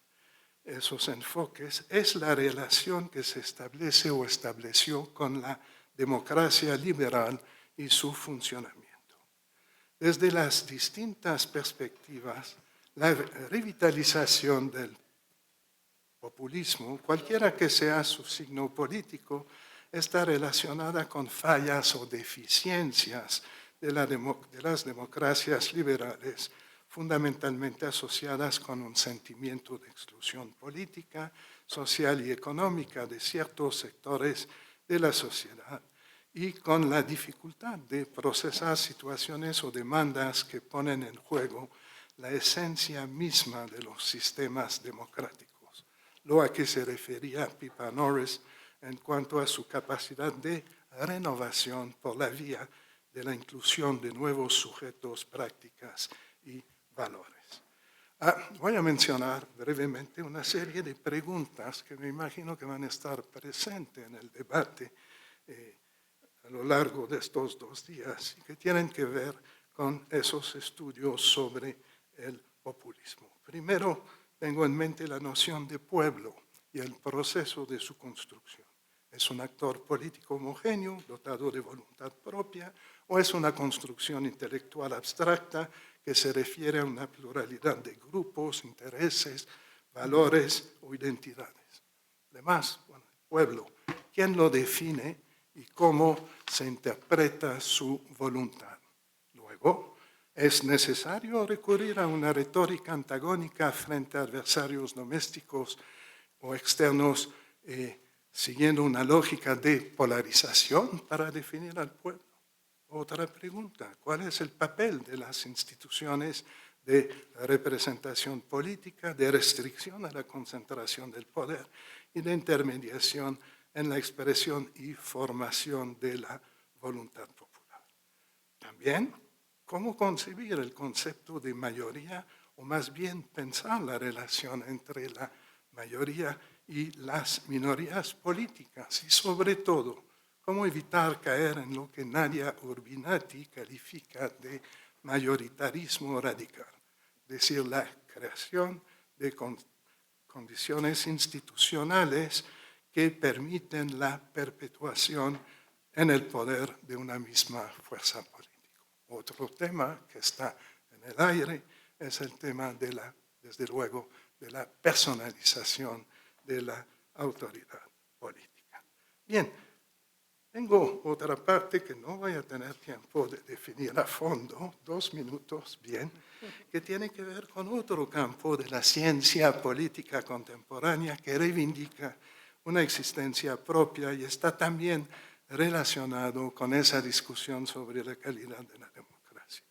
esos enfoques, es la relación que se establece o estableció con la democracia liberal y su funcionamiento. Desde las distintas perspectivas, la revitalización del populismo, cualquiera que sea su signo político, está relacionada con fallas o deficiencias de las democracias liberales, fundamentalmente asociadas con un sentimiento de exclusión política, social y económica de ciertos sectores de la sociedad y con la dificultad de procesar situaciones o demandas que ponen en juego la esencia misma de los sistemas democráticos, lo a que se refería Pippa Norris en cuanto a su capacidad de renovación por la vía de la inclusión de nuevos sujetos, prácticas y valores. Voy a mencionar brevemente una serie de preguntas que me imagino que van a estar presentes en el debate a lo largo de estos 2 días y que tienen que ver con esos estudios sobre el populismo. Primero, tengo en mente la noción de pueblo y el proceso de su construcción. ¿Es un actor político homogéneo, dotado de voluntad propia, o es una construcción intelectual abstracta que se refiere a una pluralidad de grupos, intereses, valores o identidades? Además, bueno, el pueblo, ¿quién lo define y cómo se interpreta su voluntad? Luego, ¿es necesario recurrir a una retórica antagónica frente a adversarios domésticos o externos siguiendo una lógica de polarización para definir al pueblo? otra pregunta. ¿Cuál es el papel de las instituciones de representación política, de restricción a la concentración del poder y de intermediación en la expresión y formación de la voluntad popular? También, ¿cómo concebir el concepto de mayoría, o más bien pensar la relación entre la mayoría y las minorías políticas? Y sobre todo, ¿cómo evitar caer en lo que Nadia Urbinati califica de mayoritarismo radical? Es decir, la creación de condiciones institucionales que permiten la perpetuación en el poder de una misma fuerza política. Otro tema que está en el aire es el tema desde luego, de la personalización de la autoridad política. Bien, tengo otra parte que no voy a tener tiempo de definir a fondo, 2 minutos, bien, que tiene que ver con otro campo de la ciencia política contemporánea que reivindica una existencia propia y está también relacionado con esa discusión sobre la calidad de la democracia.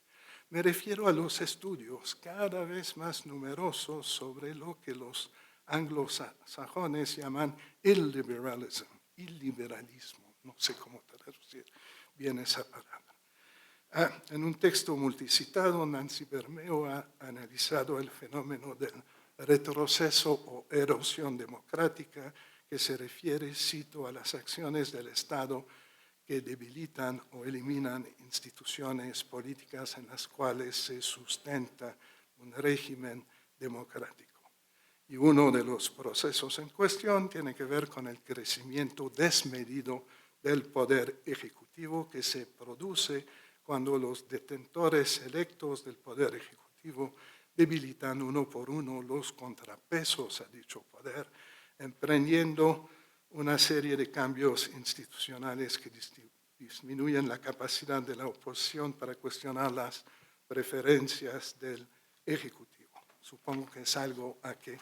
Me refiero a los estudios cada vez más numerosos sobre lo que los anglosajones llaman illiberalism, illiberalismo, no sé cómo traducir bien esa palabra. En un texto multicitado, Nancy Bermeo ha analizado el fenómeno del retroceso o erosión democrática que se refiere, cito, a las acciones del Estado que debilitan o eliminan instituciones políticas en las cuales se sustenta un régimen democrático. Y uno de los procesos en cuestión tiene que ver con el crecimiento desmedido del poder ejecutivo que se produce cuando los detentores electos del poder ejecutivo debilitan uno por uno los contrapesos a dicho poder, emprendiendo una serie de cambios institucionales que disminuyen la capacidad de la oposición para cuestionar las preferencias del Ejecutivo. Supongo que es algo a que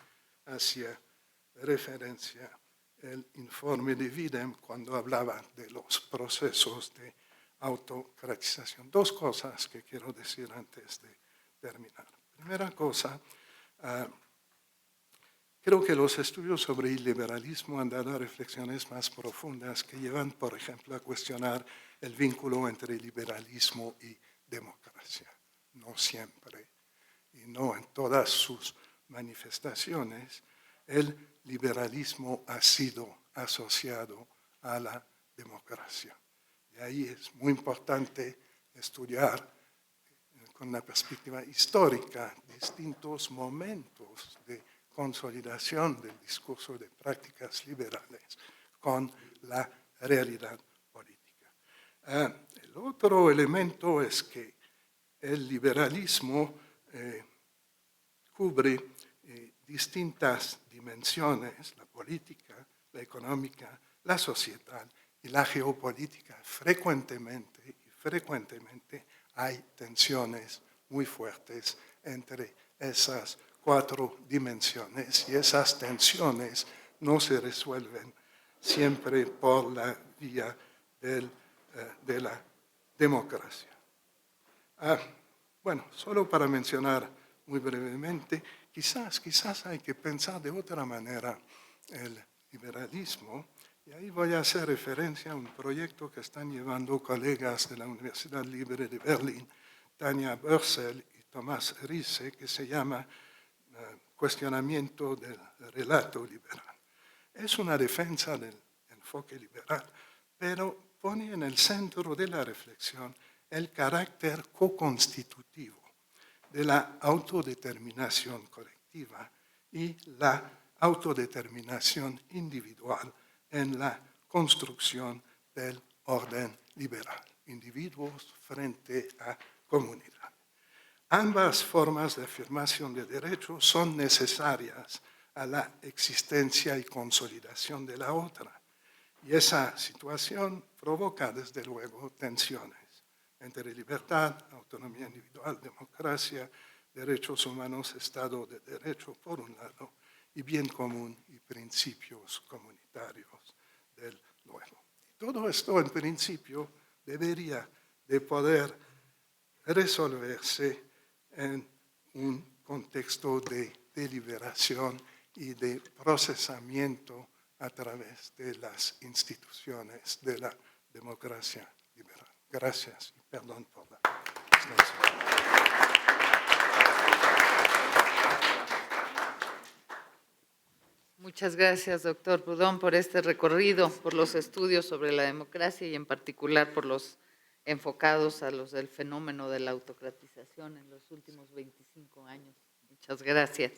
hacía referencia el informe de Widem cuando hablaba de los procesos de autocratización. 2 cosas que quiero decir antes de terminar. Primera cosa, creo que los estudios sobre el liberalismo han dado reflexiones más profundas que llevan, por ejemplo, a cuestionar el vínculo entre liberalismo y democracia. No siempre, y no en todas sus manifestaciones, el liberalismo ha sido asociado a la democracia. Y ahí es muy importante estudiar con una perspectiva histórica distintos momentos de consolidación del discurso de prácticas liberales con la realidad política. El otro elemento es que el liberalismo cubre distintas dimensiones, la política, la económica, la societal y la geopolítica. Frecuentemente hay tensiones muy fuertes entre esas 4 dimensiones y esas tensiones no se resuelven siempre por la vía de la democracia. Bueno, solo para mencionar muy brevemente, quizás hay que pensar de otra manera el liberalismo, y ahí voy a hacer referencia a un proyecto que están llevando colegas de la Universidad Libre de Berlín, Tanja Börsel y Thomas Riese, que se llama Cuestionamiento del relato liberal. Es una defensa del enfoque liberal, pero pone en el centro de la reflexión el carácter co-constitutivo de la autodeterminación colectiva y la autodeterminación individual en la construcción del orden liberal, individuos frente a comunidad. Ambas formas de afirmación de derechos son necesarias a la existencia y consolidación de la otra, y esa situación provoca, desde luego, tensiones entre libertad, autonomía individual, democracia, derechos humanos, Estado de Derecho, por un lado, y bien común y principios comunitarios del luego. Todo esto, en principio, debería de poder resolverse en un contexto de deliberación y de procesamiento a través de las instituciones de la democracia liberal. Gracias y perdón por la extensión. Muchas gracias, doctor Proudhon, por este recorrido, por los estudios sobre la democracia y en particular por los enfocados a los del fenómeno de la autocratización en los últimos 25 años. Muchas gracias.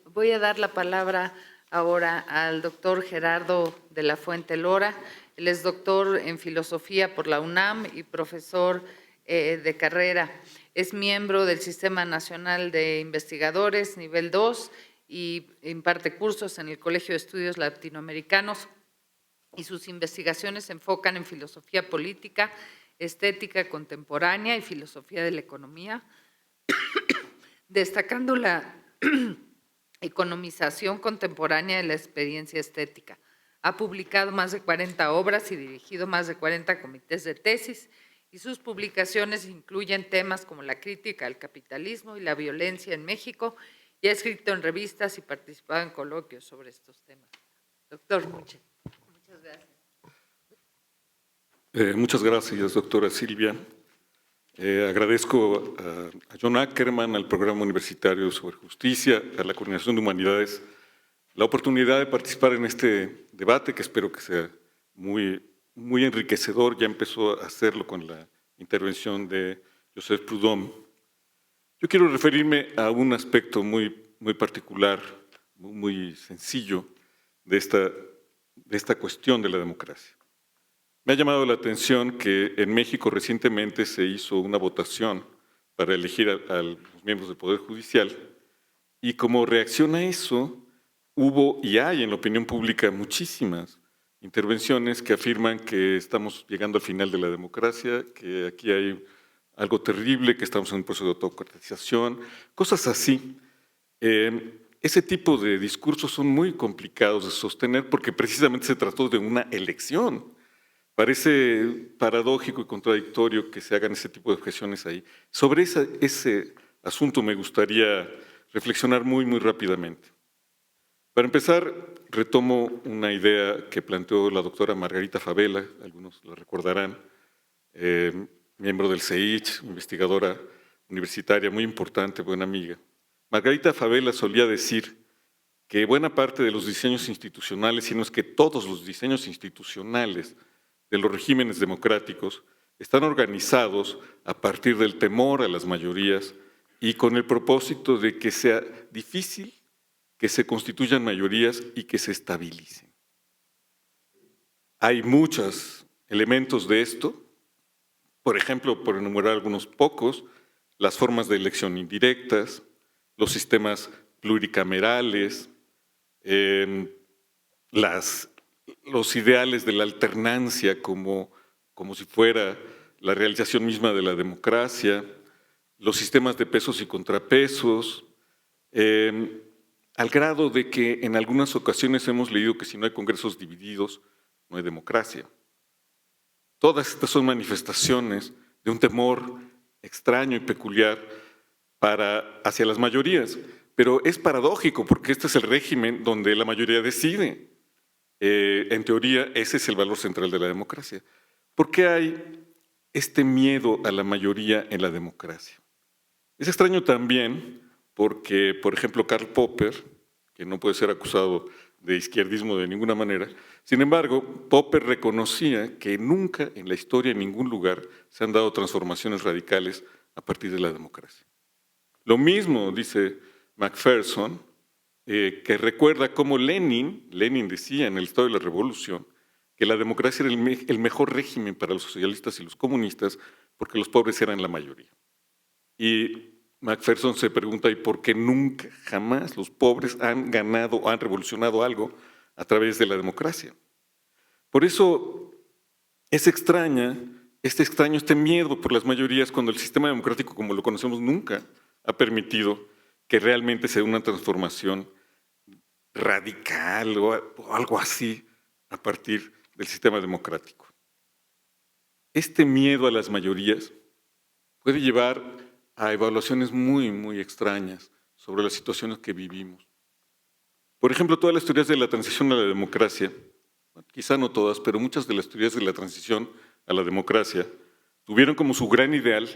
Voy a dar la palabra ahora al doctor Gerardo de la Fuente Lora. Él es doctor en filosofía por la UNAM y profesor de carrera. Es miembro del Sistema Nacional de Investigadores, nivel 2, y imparte cursos en el Colegio de Estudios Latinoamericanos, y sus investigaciones se enfocan en filosofía política, estética contemporánea y filosofía de la economía, destacando la economización contemporánea de la experiencia estética. Ha publicado más de 40 obras y dirigido más de 40 comités de tesis, y sus publicaciones incluyen temas como la crítica al capitalismo y la violencia en México, y ha escrito en revistas y participado en coloquios sobre estos temas. Doctor, muchas gracias. Muchas gracias, doctora Silvia. Agradezco a John Ackerman, al Programa Universitario sobre Justicia, a la Coordinación de Humanidades, la oportunidad de participar en este debate, que espero que sea muy enriquecedor. Ya empezó a hacerlo con la intervención de Joseph Proudhon. Yo quiero referirme a un aspecto muy particular, muy sencillo de esta cuestión de la democracia. Me ha llamado la atención que en México recientemente se hizo una votación para elegir a los miembros del Poder Judicial, y como reacción a eso hubo y hay en la opinión pública muchísimas intervenciones que afirman que estamos llegando al final de la democracia, que aquí hay algo terrible, que estamos en un proceso de autocratización, cosas así. Ese tipo de discursos son muy complicados de sostener porque precisamente se trató de una elección. Parece paradójico y contradictorio que se hagan ese tipo de objeciones ahí. Sobre ese asunto me gustaría reflexionar muy rápidamente. Para empezar, retomo una idea que planteó la doctora Margarita Favela, algunos la recordarán, miembro del CEICH, investigadora universitaria muy importante, buena amiga. Margarita Favela solía decir que buena parte de los diseños institucionales, si no es que todos los diseños institucionales de los regímenes democráticos, están organizados a partir del temor a las mayorías y con el propósito de que sea difícil que se constituyan mayorías y que se estabilicen. Hay muchos elementos de esto. Por ejemplo, por enumerar algunos pocos, las formas de elección indirectas, los sistemas pluricamerales, los ideales de la alternancia como si fuera la realización misma de la democracia, los sistemas de pesos y contrapesos, al grado de que en algunas ocasiones hemos leído que si no hay congresos divididos, no hay democracia. Todas estas son manifestaciones de un temor extraño y peculiar hacia las mayorías, pero es paradójico porque este es el régimen donde la mayoría decide. En teoría, ese es el valor central de la democracia. ¿Por qué hay este miedo a la mayoría en la democracia? Es extraño también porque, por ejemplo, Karl Popper, que no puede ser acusado de izquierdismo de ninguna manera, sin embargo, Popper reconocía que nunca en la historia, en ningún lugar, se han dado transformaciones radicales a partir de la democracia. Lo mismo dice Macpherson, que recuerda cómo Lenin decía en el Estado de la Revolución que la democracia era el mejor régimen para los socialistas y los comunistas porque los pobres eran la mayoría. Y Macpherson se pregunta, ¿y por qué nunca, jamás los pobres han ganado o han revolucionado algo a través de la democracia? Por eso es extraño este miedo por las mayorías cuando el sistema democrático como lo conocemos nunca ha permitido que realmente se dé una transformación radical o algo así a partir del sistema democrático. este miedo a las mayorías puede llevar a evaluaciones muy, muy extrañas sobre las situaciones que vivimos. Por ejemplo, todas las teorías de la transición a la democracia, quizá no todas, pero muchas de las teorías de la transición a la democracia tuvieron como su gran ideal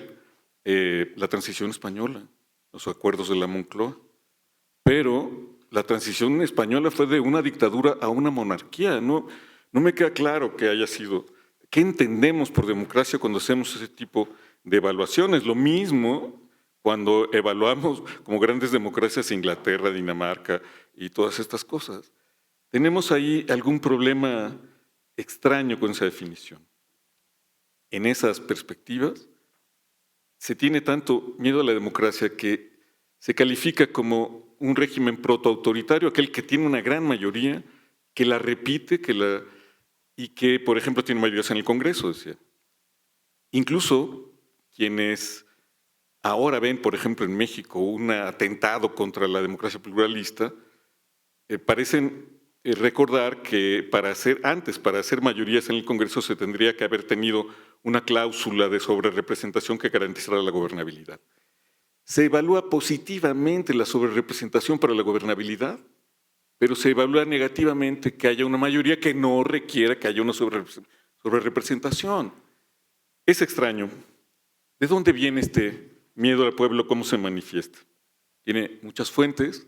la transición española, los acuerdos de la Moncloa. Pero la transición española fue de una dictadura a una monarquía. No me queda claro que haya sido. ¿Qué entendemos por democracia cuando hacemos ese tipo de evaluaciones? Lo mismo cuando evaluamos como grandes democracias Inglaterra, Dinamarca y todas estas cosas. Tenemos ahí algún problema extraño con esa definición. En esas perspectivas, se tiene tanto miedo a la democracia que se califica como un régimen protoautoritario, aquel que tiene una gran mayoría, que la repite, y que, por ejemplo, tiene mayorías en el Congreso, decía. Incluso quienes ahora ven, por ejemplo, en México un atentado contra la democracia pluralista, parecen recordar que para hacer mayorías en el Congreso se tendría que haber tenido una cláusula de sobrerepresentación que garantizara la gobernabilidad. Se evalúa positivamente la sobrerepresentación para la gobernabilidad, pero se evalúa negativamente que haya una mayoría que no requiera que haya una sobrerepresentación. Es extraño. ¿De dónde viene este miedo al pueblo? ¿Cómo se manifiesta? Tiene muchas fuentes.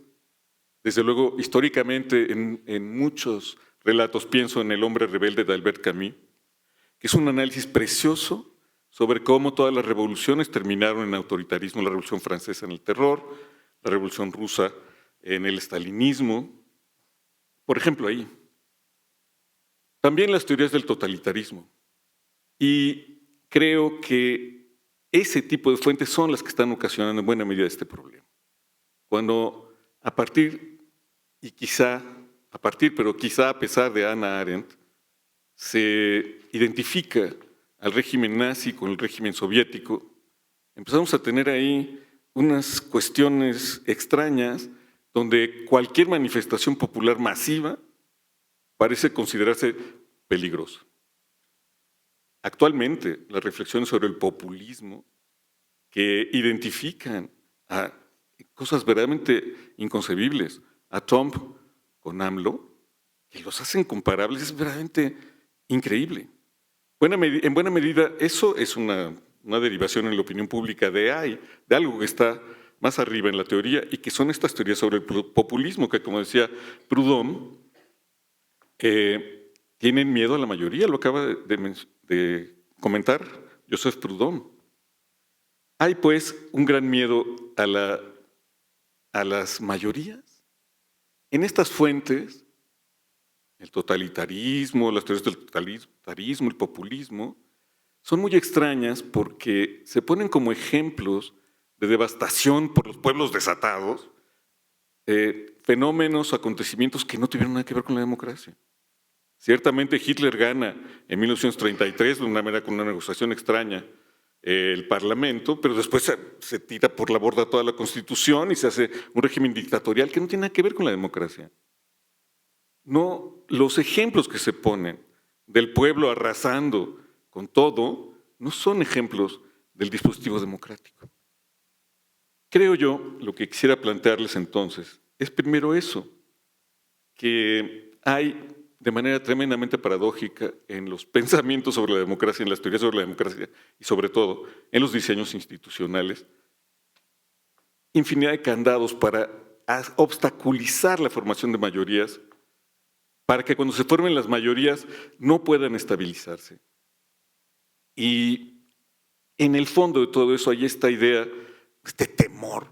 Desde luego, históricamente, en muchos relatos, pienso en El hombre rebelde de Albert Camus, que es un análisis precioso sobre cómo todas las revoluciones terminaron en autoritarismo, la Revolución Francesa en el terror, la Revolución Rusa en el estalinismo, por ejemplo, ahí. También las teorías del totalitarismo. Y creo que ese tipo de fuentes son las que están ocasionando en buena medida este problema. Cuando quizá a pesar de Hannah Arendt, se identifica al régimen nazi con el régimen soviético, empezamos a tener ahí unas cuestiones extrañas donde cualquier manifestación popular masiva parece considerarse peligrosa. Actualmente, las reflexiones sobre el populismo que identifican a cosas verdaderamente inconcebibles, a Trump con AMLO, que los hacen comparables, es verdaderamente increíble. En buena medida, eso es una derivación en la opinión pública de algo que está más arriba en la teoría y que son estas teorías sobre el populismo que, como decía Proudhon, tienen miedo a la mayoría, lo acaba de comentar Joseph Proudhon. Hay pues un gran miedo a las mayorías. En estas fuentes, el totalitarismo, las teorías del totalitarismo, el populismo, son muy extrañas porque se ponen como ejemplos de devastación por los pueblos desatados, fenómenos, acontecimientos que no tuvieron nada que ver con la democracia. Ciertamente Hitler gana en 1933 de una manera con una negociación extraña el Parlamento, pero después se tira por la borda toda la Constitución y se hace un régimen dictatorial que no tiene nada que ver con la democracia. No, los ejemplos que se ponen del pueblo arrasando con todo no son ejemplos del dispositivo democrático. Creo yo, lo que quisiera plantearles entonces, es primero eso, que hay de manera tremendamente paradójica en los pensamientos sobre la democracia, en las teorías sobre la democracia y sobre todo en los diseños institucionales, infinidad de candados para obstaculizar la formación de mayorías, para que cuando se formen las mayorías no puedan estabilizarse. Y en el fondo de todo eso hay esta idea, este temor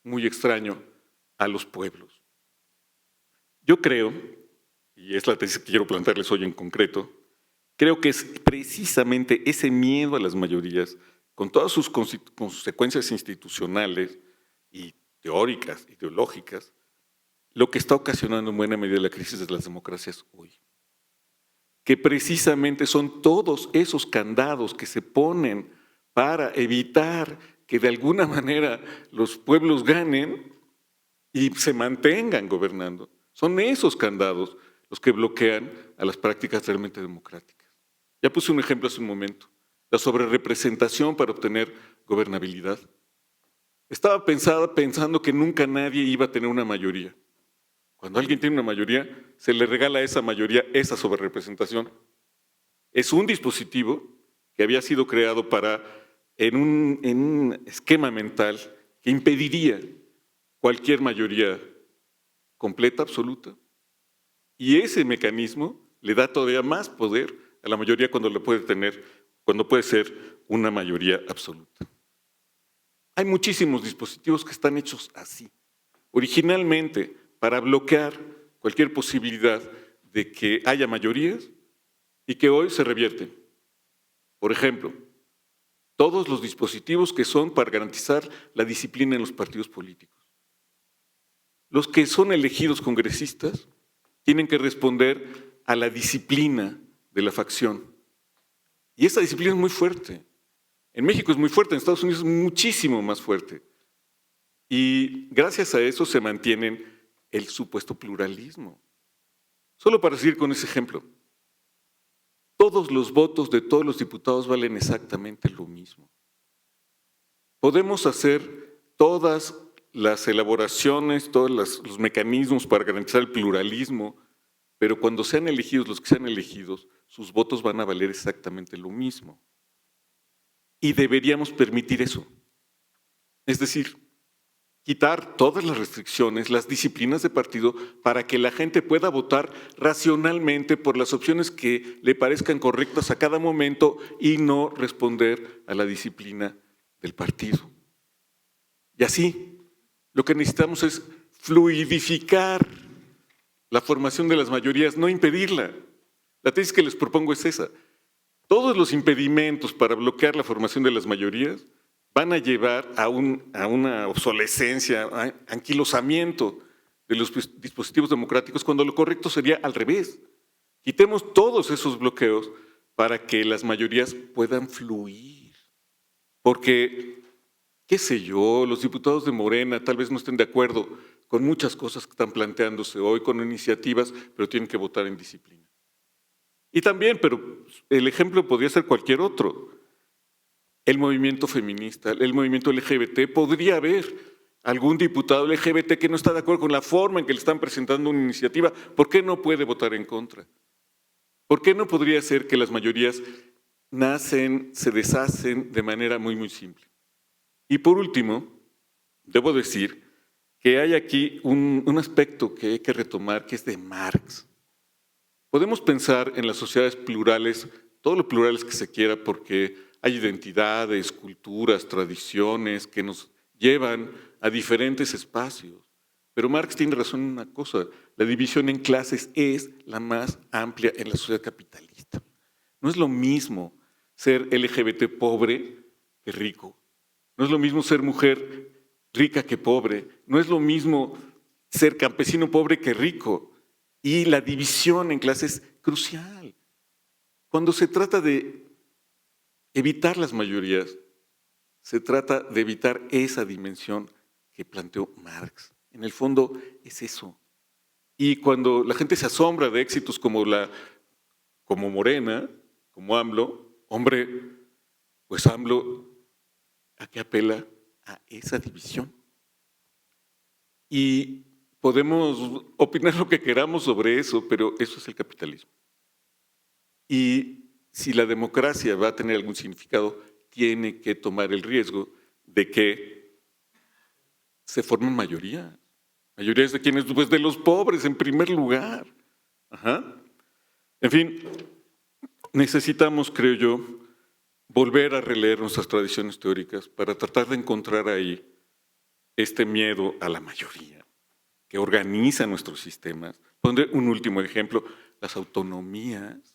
muy extraño a los pueblos. Yo creo, y es la tesis que quiero plantearles hoy en concreto, creo que es precisamente ese miedo a las mayorías, con todas sus consecuencias institucionales y teóricas, ideológicas, lo que está ocasionando en buena medida la crisis de las democracias hoy. Que precisamente son todos esos candados que se ponen para evitar que de alguna manera los pueblos ganen y se mantengan gobernando. Son esos candados los que bloquean a las prácticas realmente democráticas. Ya puse un ejemplo hace un momento. la sobrerepresentación para obtener gobernabilidad. Estaba pensando que nunca nadie iba a tener una mayoría. Cuando alguien tiene una mayoría, se le regala a esa mayoría esa sobrerepresentación. Es un dispositivo que había sido creado en un esquema mental que impediría cualquier mayoría completa, absoluta. Y ese mecanismo le da todavía más poder a la mayoría cuando puede ser una mayoría absoluta. Hay muchísimos dispositivos que están hechos así, originalmente para bloquear cualquier posibilidad de que haya mayorías y que hoy se revierten. Por ejemplo, todos los dispositivos que son para garantizar la disciplina en los partidos políticos. Los que son elegidos congresistas tienen que responder a la disciplina de la facción. Y esa disciplina es muy fuerte. En México es muy fuerte, en Estados Unidos es muchísimo más fuerte. Y gracias a eso se mantienen el supuesto pluralismo. Solo para seguir con ese ejemplo, todos los votos de todos los diputados valen exactamente lo mismo. Podemos hacer todas las elaboraciones, todos los mecanismos para garantizar el pluralismo, pero cuando sean elegidos los que sean elegidos, sus votos van a valer exactamente lo mismo. Y deberíamos permitir eso. Es decir, quitar todas las restricciones, las disciplinas de partido, para que la gente pueda votar racionalmente por las opciones que le parezcan correctas a cada momento y no responder a la disciplina del partido. Y así, lo que necesitamos es fluidificar la formación de las mayorías, no impedirla. La tesis que les propongo es esa. Todos los impedimentos para bloquear la formación de las mayorías van a llevar a una obsolescencia, a anquilosamiento de los dispositivos democráticos, cuando lo correcto sería al revés. Quitemos todos esos bloqueos para que las mayorías puedan fluir. Porque, qué sé yo, los diputados de Morena tal vez no estén de acuerdo con muchas cosas que están planteándose hoy, con iniciativas, pero tienen que votar en disciplina. Y también, pero el ejemplo podría ser cualquier otro. El movimiento feminista, el movimiento LGBT, podría haber algún diputado LGBT que no está de acuerdo con la forma en que le están presentando una iniciativa. ¿Por qué no puede votar en contra? ¿Por qué no podría ser que las mayorías nacen, se deshacen de manera muy, muy simple? Y por último, debo decir que hay aquí un aspecto que hay que retomar, que es de Marx. Podemos pensar en las sociedades plurales, todo lo plurales que se quiera, porque hay identidades, culturas, tradiciones que nos llevan a diferentes espacios. Pero Marx tiene razón en una cosa, la división en clases es la más amplia en la sociedad capitalista. No es lo mismo ser LGBT pobre que rico. No es lo mismo ser mujer rica que pobre. No es lo mismo ser campesino pobre que rico. Y la división en clases es crucial. Cuando se trata de evitar las mayorías, se trata de evitar esa dimensión que planteó Marx. En el fondo es eso. Y cuando la gente se asombra de éxitos como Morena, como AMLO, hombre, pues AMLO, ¿a qué apela? A esa división. Y podemos opinar lo que queramos sobre eso, pero eso es el capitalismo. Y si la democracia va a tener algún significado, tiene que tomar el riesgo de que se formen mayorías. ¿Mayorías de quiénes? Pues de los pobres, en primer lugar. En fin, necesitamos, creo yo, volver a releer nuestras tradiciones teóricas para tratar de encontrar ahí este miedo a la mayoría que organiza nuestros sistemas. Pondré un último ejemplo, las autonomías.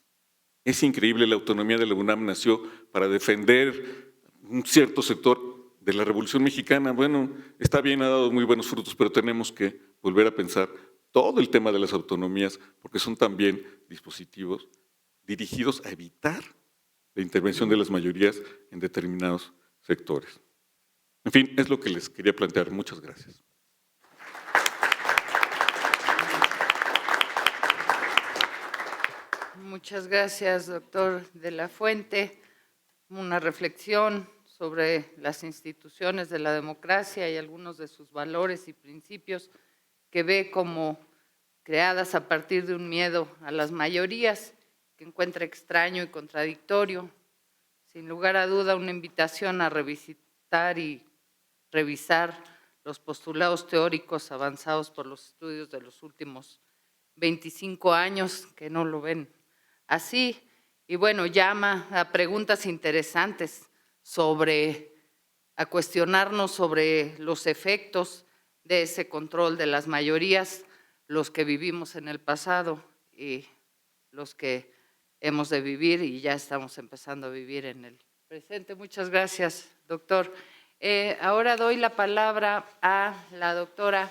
Es increíble, la autonomía de la UNAM nació para defender un cierto sector de la Revolución Mexicana. Bueno, está bien, ha dado muy buenos frutos, pero tenemos que volver a pensar todo el tema de las autonomías, porque son también dispositivos dirigidos a evitar la intervención de las mayorías en determinados sectores. En fin, es lo que les quería plantear. Muchas gracias. Muchas gracias, doctor de la Fuente. una reflexión sobre las instituciones de la democracia y algunos de sus valores y principios que ve como creadas a partir de un miedo a las mayorías que encuentra extraño y contradictorio. Sin lugar a duda, una invitación a revisitar y revisar los postulados teóricos avanzados por los estudios de los últimos 25 años, que no lo ven así. Y bueno, llama a preguntas interesantes a cuestionarnos sobre los efectos de ese control de las mayorías, los que vivimos en el pasado y los que hemos de vivir y ya estamos empezando a vivir en el presente. Muchas gracias, doctor. Ahora doy la palabra a la doctora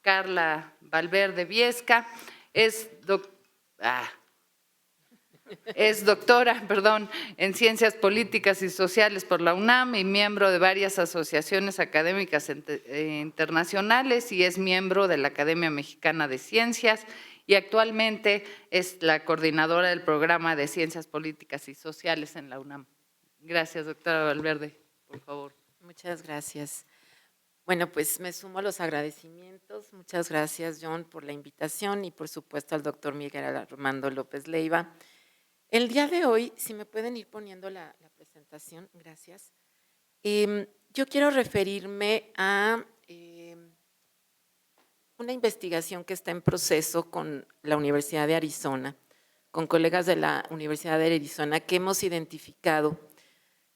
Carla Valverde Viesca. Es doctora en Ciencias Políticas y Sociales por la UNAM y miembro de varias asociaciones académicas internacionales y es miembro de la Academia Mexicana de Ciencias y actualmente es la coordinadora del programa de Ciencias Políticas y Sociales en la UNAM. Gracias, doctora Valverde, por favor. Muchas gracias. Bueno, pues me sumo a los agradecimientos. Muchas gracias, John, por la invitación y por supuesto al doctor Miguel Armando López Leiva. El día de hoy, si me pueden ir poniendo la presentación, gracias. Yo quiero referirme a una investigación que está en proceso con la Universidad de Arizona, con colegas de la Universidad de Arizona, que hemos identificado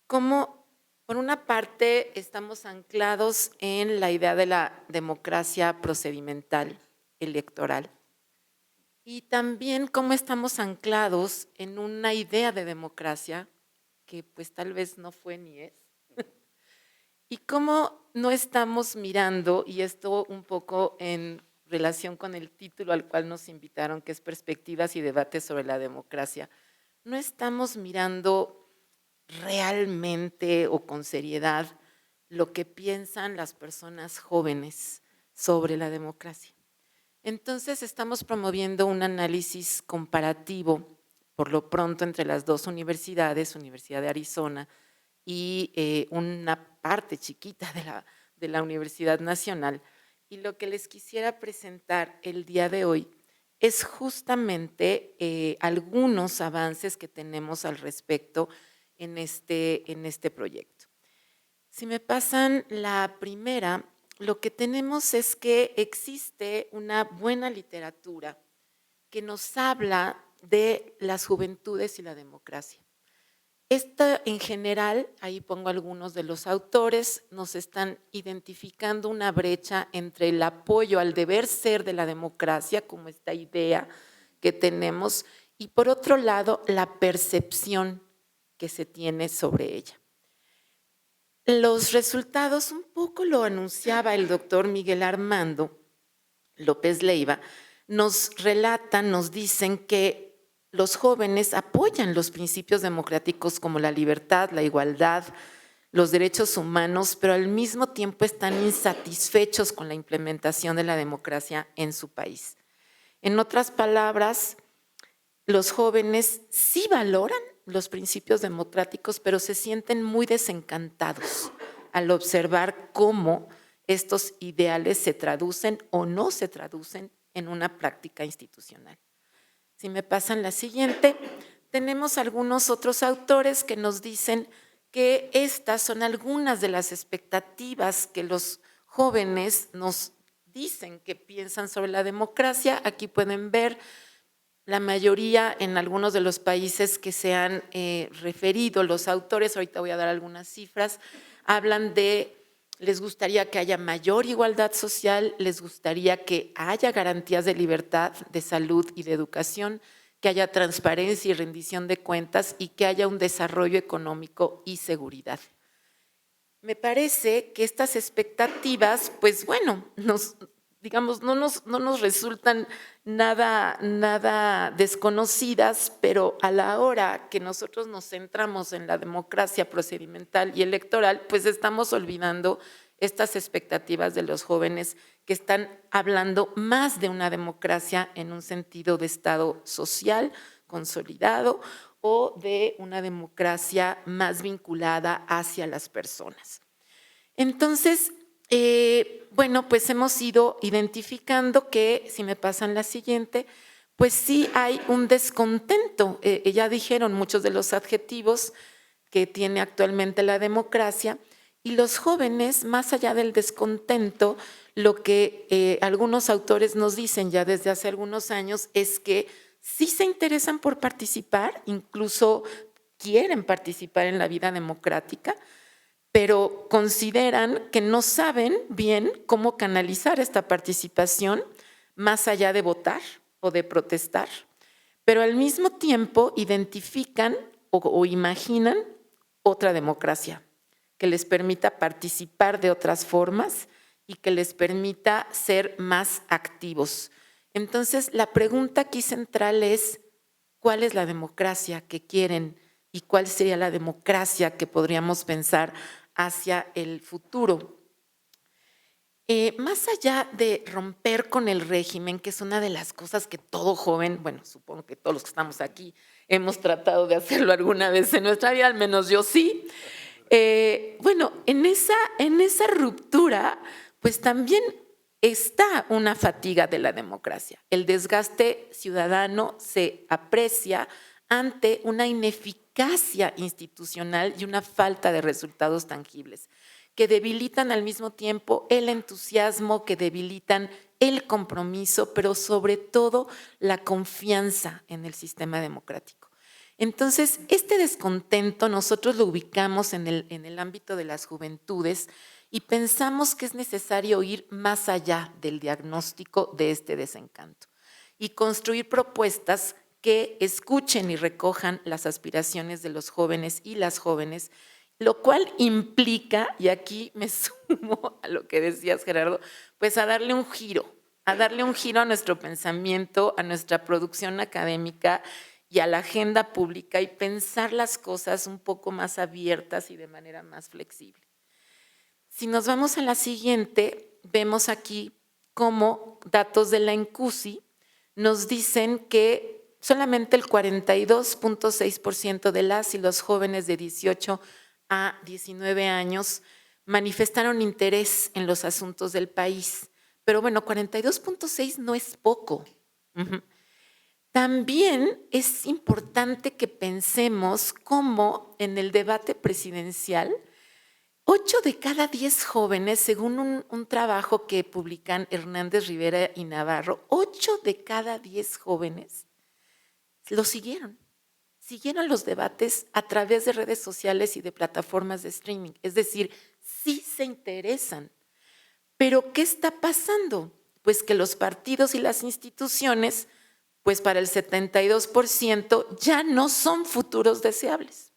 cómo, por una parte, estamos anclados en la idea de la democracia procedimental electoral y también cómo estamos anclados en una idea de democracia que pues tal vez no fue ni es, y cómo no estamos mirando, y esto un poco en relación con el título al cual nos invitaron, que es Perspectivas y Debates sobre la Democracia, no estamos mirando realmente o con seriedad lo que piensan las personas jóvenes sobre la democracia. Entonces estamos promoviendo un análisis comparativo por lo pronto entre las dos universidades, Universidad de Arizona y una parte chiquita de la Universidad Nacional. Y lo que les quisiera presentar el día de hoy es justamente algunos avances que tenemos al respecto en este proyecto. Si me pasan la primera, lo que tenemos es que existe una buena literatura que nos habla de las juventudes y la democracia. Esta en general, ahí pongo algunos de los autores, nos están identificando una brecha entre el apoyo al deber ser de la democracia, como esta idea que tenemos, y por otro lado, la percepción que se tiene sobre ella. Los resultados, un poco lo anunciaba el doctor Miguel Armando López Leiva, nos relatan, nos dicen que los jóvenes apoyan los principios democráticos como la libertad, la igualdad, los derechos humanos, pero al mismo tiempo están insatisfechos con la implementación de la democracia en su país. En otras palabras, los jóvenes sí valoran los principios democráticos, pero se sienten muy desencantados al observar cómo estos ideales se traducen o no se traducen en una práctica institucional. Si me pasan la siguiente, tenemos algunos otros autores que nos dicen que estas son algunas de las expectativas que los jóvenes nos dicen que piensan sobre la democracia. Aquí pueden ver la mayoría en algunos de los países que se han referido, los autores, ahorita voy a dar algunas cifras, hablan de, les gustaría que haya mayor igualdad social, les gustaría que haya garantías de libertad, de salud y de educación, que haya transparencia y rendición de cuentas y que haya un desarrollo económico y seguridad. Me parece que estas expectativas, pues bueno, no nos resultan nada desconocidas, pero a la hora que nosotros nos centramos en la democracia procedimental y electoral, pues estamos olvidando estas expectativas de los jóvenes que están hablando más de una democracia en un sentido de Estado social, consolidado, o de una democracia más vinculada hacia las personas. Entonces, bueno, pues hemos ido identificando que, si me pasan la siguiente, pues sí hay un descontento. Ya dijeron muchos de los adjetivos que tiene actualmente la democracia, y los jóvenes, más allá del descontento, lo que algunos autores nos dicen ya desde hace algunos años es que sí se interesan por participar, incluso quieren participar en la vida democrática, pero consideran que no saben bien cómo canalizar esta participación más allá de votar o de protestar, pero al mismo tiempo identifican o imaginan otra democracia que les permita participar de otras formas y que les permita ser más activos. Entonces, la pregunta aquí central es, ¿cuál es la democracia que quieren y cuál sería la democracia que podríamos pensar hacia el futuro? Más allá de romper con el régimen, que es una de las cosas que todo joven, bueno, supongo que todos los que estamos aquí hemos tratado de hacerlo alguna vez en nuestra vida, al menos yo sí. Bueno, en esa ruptura, pues también está una fatiga de la democracia. El desgaste ciudadano se aprecia ante una ineficacia institucional y una falta de resultados tangibles, que debilitan al mismo tiempo el entusiasmo, que debilitan el compromiso, pero sobre todo la confianza en el sistema democrático. Entonces, este descontento nosotros lo ubicamos en el ámbito de las juventudes y pensamos que es necesario ir más allá del diagnóstico de este desencanto y construir propuestas que escuchen y recojan las aspiraciones de los jóvenes y las jóvenes, lo cual implica, y aquí me sumo a lo que decías, Gerardo, pues a darle un giro a nuestro pensamiento, a nuestra producción académica y a la agenda pública y pensar las cosas un poco más abiertas y de manera más flexible. Si nos vamos a la siguiente, vemos aquí cómo datos de la ENCUSI nos dicen que solamente el 42.6% de las y los jóvenes de 18 a 19 años manifestaron interés en los asuntos del país. Pero bueno, 42.6 no es poco. También es importante que pensemos cómo en el debate presidencial 8 de cada 10 jóvenes, según un trabajo que publican Hernández Rivera y Navarro, 8 de cada 10 jóvenes lo siguieron los debates a través de redes sociales y de plataformas de streaming. Es decir, sí se interesan. Pero ¿qué está pasando? Pues que los partidos y las instituciones, pues para el 72% ya no son futuros deseables.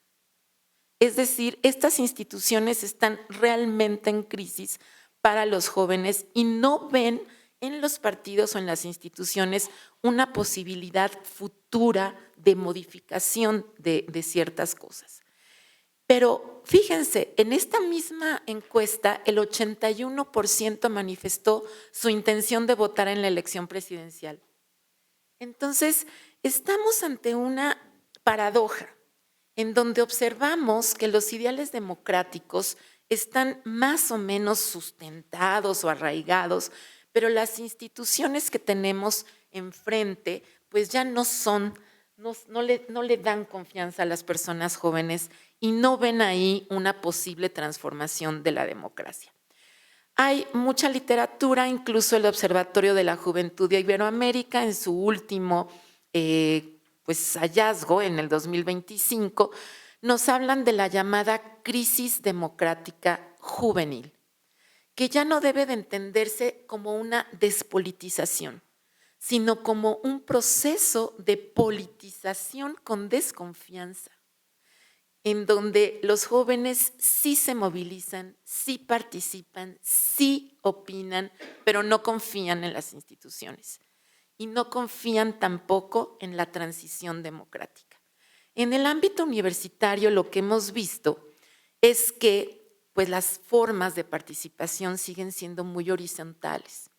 Es decir, estas instituciones están realmente en crisis para los jóvenes y no ven en los partidos o en las instituciones una posibilidad futura de modificación de ciertas cosas. Pero fíjense, en esta misma encuesta, el 81% manifestó su intención de votar en la elección presidencial. Entonces, estamos ante una paradoja en donde observamos que los ideales democráticos están más o menos sustentados o arraigados, pero las instituciones que tenemos enfrente pues ya no le dan confianza a las personas jóvenes y no ven ahí una posible transformación de la democracia. Hay mucha literatura, incluso el Observatorio de la Juventud de Iberoamérica en su último hallazgo en el 2025, nos hablan de la llamada crisis democrática juvenil, que ya no debe de entenderse como una despolitización, sino como un proceso de politización con desconfianza, en donde los jóvenes sí se movilizan, sí participan, sí opinan, pero no confían en las instituciones y no confían tampoco en la transición democrática. En el ámbito universitario lo que hemos visto es que pues las formas de participación siguen siendo muy horizontales.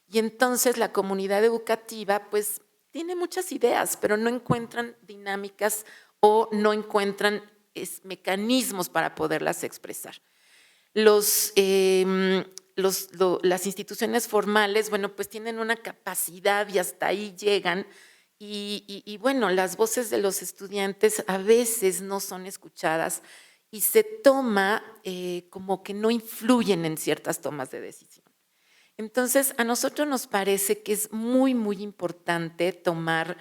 Y entonces la comunidad educativa pues tiene muchas ideas, pero no encuentran dinámicas o no encuentran mecanismos para poderlas expresar. Las instituciones formales, bueno, pues tienen una capacidad y hasta ahí llegan y bueno, las voces de los estudiantes a veces no son escuchadas y se toma como que no influyen en ciertas tomas de decisión. Entonces, a nosotros nos parece que es muy, muy importante tomar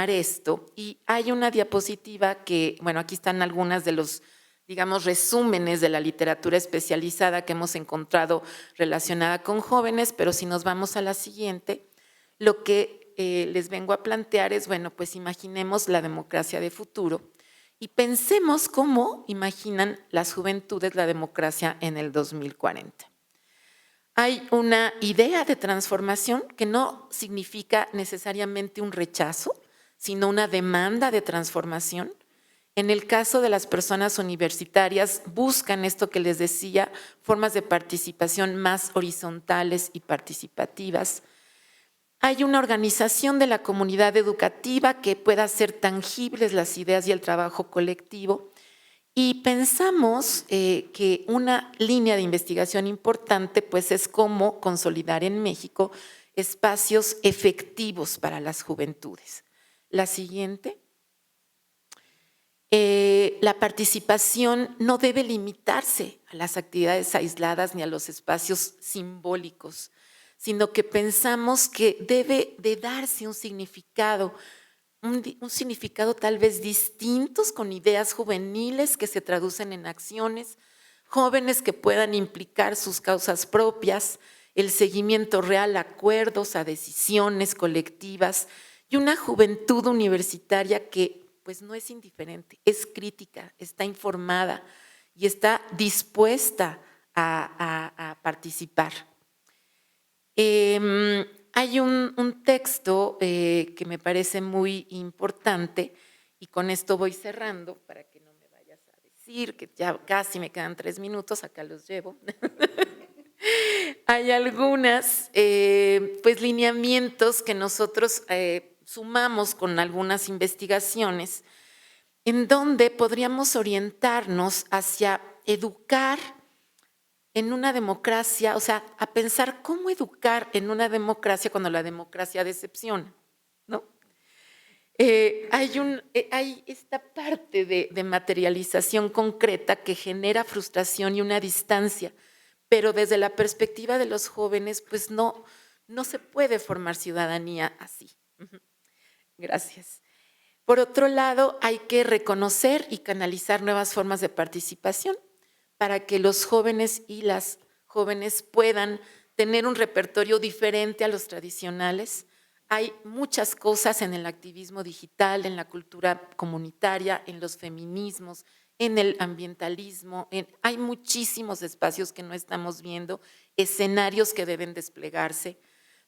esto y hay una diapositiva que, bueno, aquí están algunas de los, digamos, resúmenes de la literatura especializada que hemos encontrado relacionada con jóvenes, pero si nos vamos a la siguiente, lo que les vengo a plantear es, bueno, pues imaginemos la democracia de futuro y pensemos cómo imaginan las juventudes la democracia en el 2040. Hay una idea de transformación que no significa necesariamente un rechazo, sino una demanda de transformación. En el caso de las personas universitarias, buscan esto que les decía, formas de participación más horizontales y participativas. Hay una organización de la comunidad educativa que pueda hacer tangibles las ideas y el trabajo colectivo. Y pensamos que una línea de investigación importante pues, es cómo consolidar en México espacios efectivos para las juventudes. La siguiente. La participación no debe limitarse a las actividades aisladas ni a los espacios simbólicos, sino que pensamos que debe de darse un significado tal vez distintos, con ideas juveniles que se traducen en acciones, jóvenes que puedan implicar sus causas propias, el seguimiento real a acuerdos, a decisiones colectivas y una juventud universitaria que pues no es indiferente, es crítica, está informada y está dispuesta a participar. Hay un texto que me parece muy importante y con esto voy cerrando para que no me vayas a decir que ya casi me quedan 3 minutos, acá los llevo. Hay algunos pues, lineamientos que nosotros sumamos con algunas investigaciones en donde podríamos orientarnos hacia educar en una democracia, o sea, a pensar cómo educar en una democracia cuando la democracia decepciona, ¿no? Hay esta parte de materialización concreta que genera frustración y una distancia, pero desde la perspectiva de los jóvenes, pues no se puede formar ciudadanía así. Gracias. Por otro lado, hay que reconocer y canalizar nuevas formas de participación para que los jóvenes y las jóvenes puedan tener un repertorio diferente a los tradicionales. Hay muchas cosas en el activismo digital, en la cultura comunitaria, en los feminismos, en el ambientalismo. Hay muchísimos espacios que no estamos viendo, escenarios que deben desplegarse.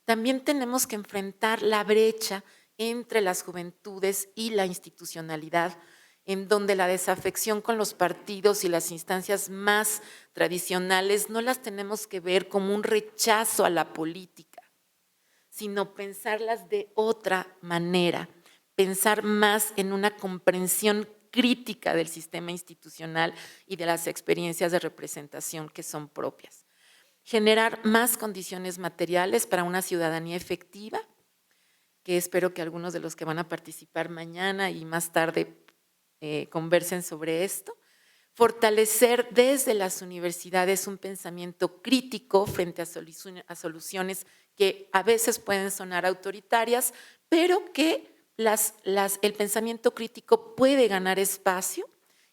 También tenemos que enfrentar la brecha entre las juventudes y la institucionalidad, en donde la desafección con los partidos y las instancias más tradicionales no las tenemos que ver como un rechazo a la política, sino pensarlas de otra manera, pensar más en una comprensión crítica del sistema institucional y de las experiencias de representación que son propias. Generar más condiciones materiales para una ciudadanía efectiva, que espero que algunos de los que van a participar mañana y más tarde conversen sobre esto. Fortalecer desde las universidades un pensamiento crítico frente a soluciones que a veces pueden sonar autoritarias, pero que el pensamiento crítico puede ganar espacio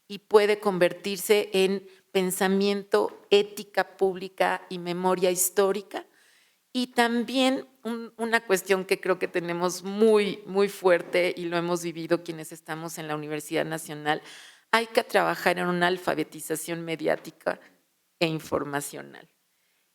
y puede convertirse en pensamiento, ética pública y memoria histórica. Y también una cuestión que creo que tenemos muy, muy fuerte y lo hemos vivido quienes estamos en la Universidad Nacional, hay que trabajar en una alfabetización mediática e informacional.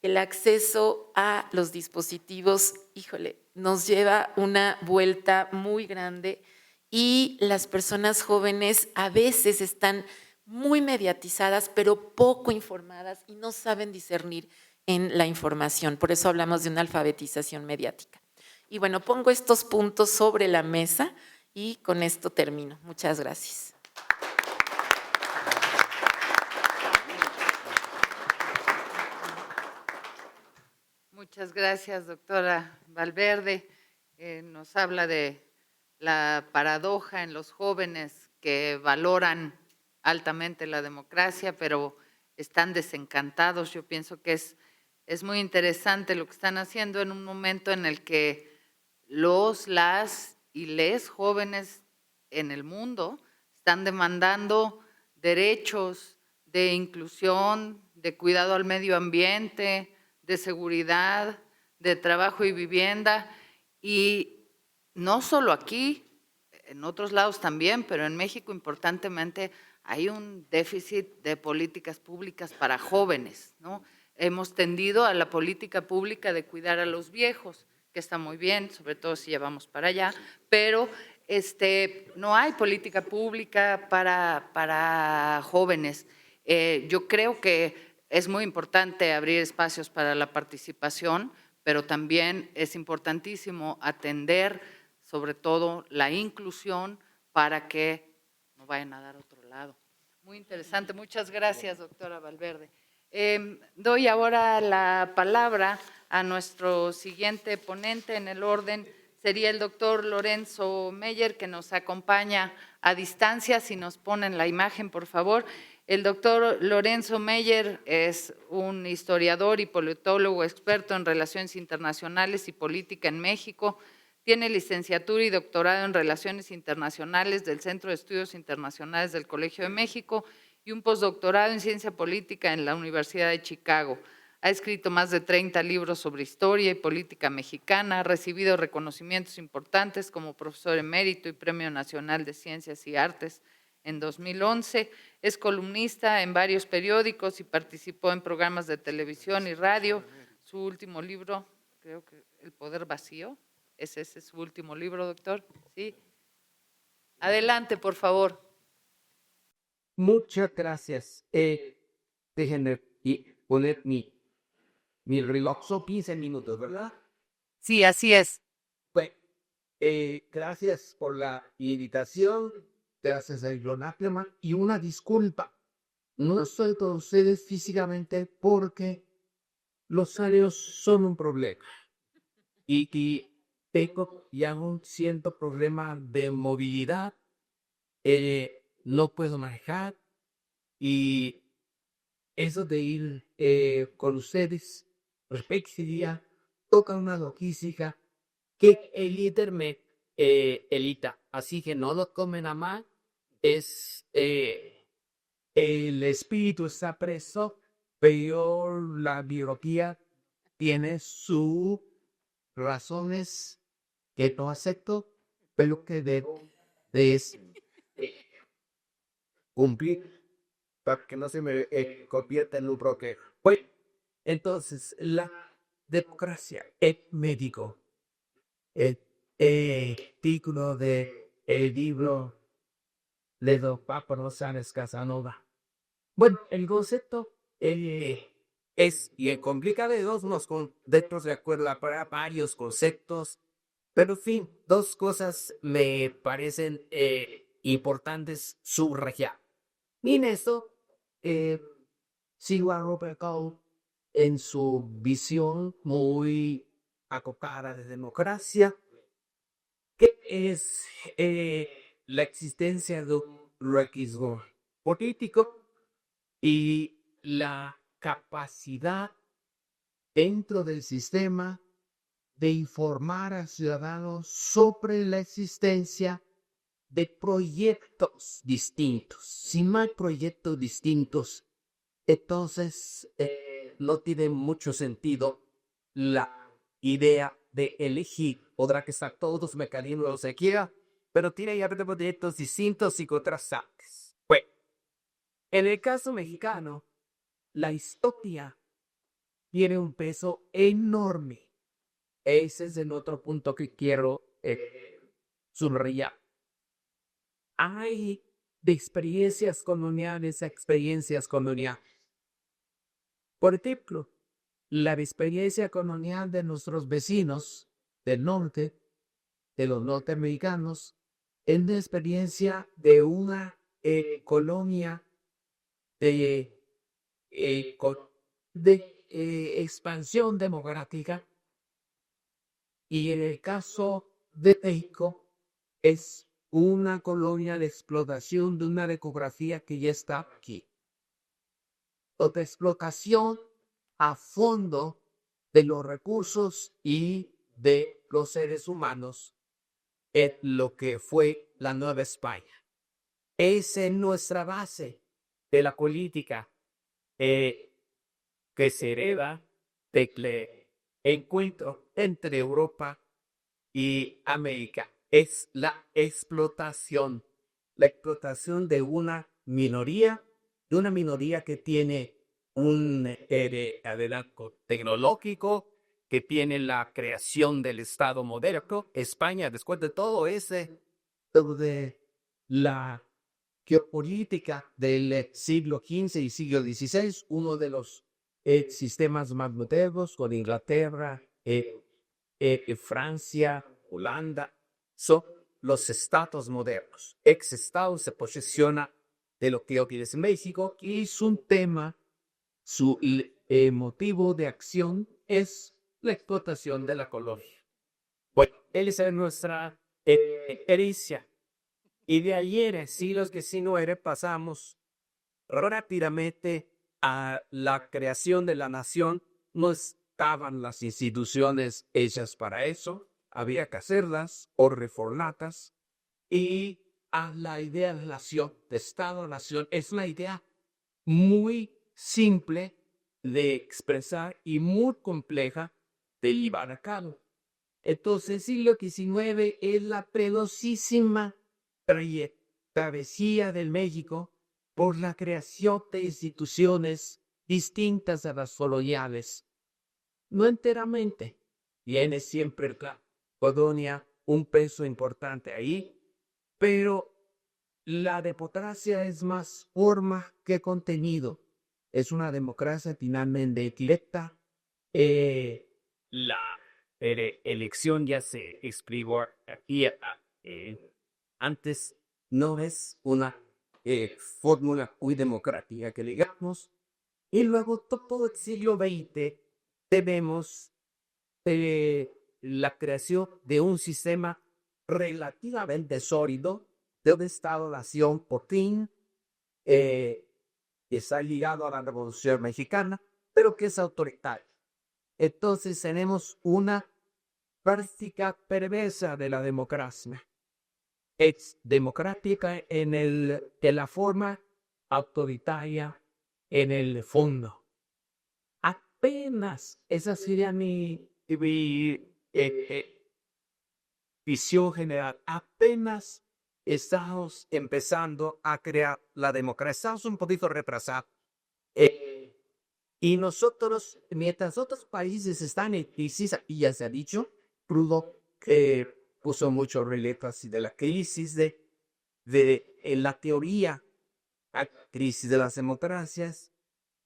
El acceso a los dispositivos, híjole, nos lleva una vuelta muy grande y las personas jóvenes a veces están muy mediatizadas, pero poco informadas y no saben discernir en la información. Por eso hablamos de una alfabetización mediática. Y bueno, pongo estos puntos sobre la mesa y con esto termino. Muchas gracias. Muchas gracias, doctora Valverde. Nos habla de la paradoja en los jóvenes que valoran altamente la democracia, pero están desencantados. Yo pienso que es muy interesante lo que están haciendo en un momento en el que las y les jóvenes en el mundo están demandando derechos de inclusión, de cuidado al medio ambiente, de seguridad, de trabajo y vivienda, y no solo aquí, en otros lados también, pero en México importantemente hay un déficit de políticas públicas para jóvenes, ¿no? Hemos tendido a la política pública de cuidar a los viejos, que está muy bien, sobre todo si ya vamos para allá, pero no hay política pública para jóvenes. Yo creo que es muy importante abrir espacios para la participación, pero también es importantísimo atender sobre todo la inclusión para que no vayan a dar otro lado. Muy interesante. Muchas gracias, doctora Valverde. Doy ahora la palabra a nuestro siguiente ponente en el orden. Sería el doctor Lorenzo Meyer, que nos acompaña a distancia. Si nos ponen la imagen, por favor. El doctor Lorenzo Meyer es un historiador y politólogo experto en relaciones internacionales y política en México. Tiene licenciatura y doctorado en Relaciones Internacionales del Centro de Estudios Internacionales del Colegio de México y un postdoctorado en Ciencia Política en la Universidad de Chicago. Ha escrito más de 30 libros sobre historia y política mexicana, ha recibido reconocimientos importantes como profesor emérito y Premio Nacional de Ciencias y Artes en 2011. Es columnista en varios periódicos y participó en programas de televisión y radio. Su último libro, creo que El Poder Vacío. Ese es su último libro, doctor. Sí. Adelante, por favor. Muchas gracias. Déjenme poner mi reloj. Son 15 minutos, ¿verdad? Sí, así es. Pues, gracias por la invitación. Gracias a John Ackerman. Y una disculpa. No estoy con ustedes físicamente porque los años son un problema. Y tengo ya un cierto problema de movilidad. No puedo manejar. Y eso de ir con ustedes, respectivamente, toca una logística que el internet elita. Así que no lo comen a mal. El espíritu está preso, pero la biología tiene sus razones que no acepto, pero que debo de cumplir para que no se me convierta en un bloqueo. Pues, entonces, la democracia es médico. El título del libro de don Papa Rosales Casanova. Bueno, el concepto es bien complicado de nos dentro de acuerdo para varios conceptos, pero en fin, dos cosas me parecen importantes subrayar. Y en eso, sigo a Robert Cole en su visión muy acotada de democracia, que es la existencia de un requisito político y la capacidad dentro del sistema de informar a ciudadanos sobre la existencia de proyectos distintos. Si no hay proyectos distintos, entonces no tiene mucho sentido la idea de elegir. Podrá que estar todos los mecanismos se quiera, pero tiene que haber proyectos distintos y contrastantes. Bueno, en el caso mexicano, la historia tiene un peso enorme. Ese es el otro punto que quiero subrayar. Hay de experiencias coloniales a experiencias coloniales. Por ejemplo, la experiencia colonial de nuestros vecinos del norte, de los norteamericanos, en la experiencia de una colonia de, expansión demográfica, y en el caso de México es una colonia de explotación de una demografía que ya está aquí, o de explotación a fondo de los recursos y de los seres humanos, es lo que fue la Nueva España. Esa es nuestra base de la política que se hereda del encuentro entre Europa y América. Es la explotación de una minoría que tiene un adelanto tecnológico, que tiene la creación del Estado moderno. España, después de todo ese, de la geopolítica del siglo XV y siglo XVI, uno de los sistemas más modernos, con Inglaterra, Francia, Holanda, son los estados modernos. Ex-estado se posesiona de lo que hoy es México, y es un tema, su motivo de acción es la explotación de la colonia. Bueno, esa es nuestra herencia. Y de ayer, siglos XIX, pasamos rápidamente a la creación de la nación. No estaban las instituciones hechas para eso, había que hacerlas o reformarlas. Y a la idea de nación, de Estado-nación, es una idea muy simple de expresar y muy compleja de llevar a cabo. Entonces, el siglo XIX es la pelosísima travesía del México por la creación de instituciones distintas a las coloniales. No enteramente. Tiene siempre la colonia un peso importante ahí, pero la democracia es más forma que contenido. Es una democracia finalmente directa. La elección ya se explicó aquí antes, no es una fórmula muy democrática que digamos. Y luego todo el siglo XX debemos la creación de un sistema relativamente sólido de un Estado-nación por fin, que está ligado a la Revolución Mexicana, pero que es autoritario. Entonces tenemos una práctica perversa de la democracia. Es democrática en la forma, autoritaria en el fondo. Apenas, esa sería mi visión general, apenas estamos empezando a crear la democracia. Estamos un poquito retrasados. Y nosotros, mientras otros países están en crisis, y ya se ha dicho, Trudeau puso mucho relieve así de la crisis en la teoría, la crisis de las democracias.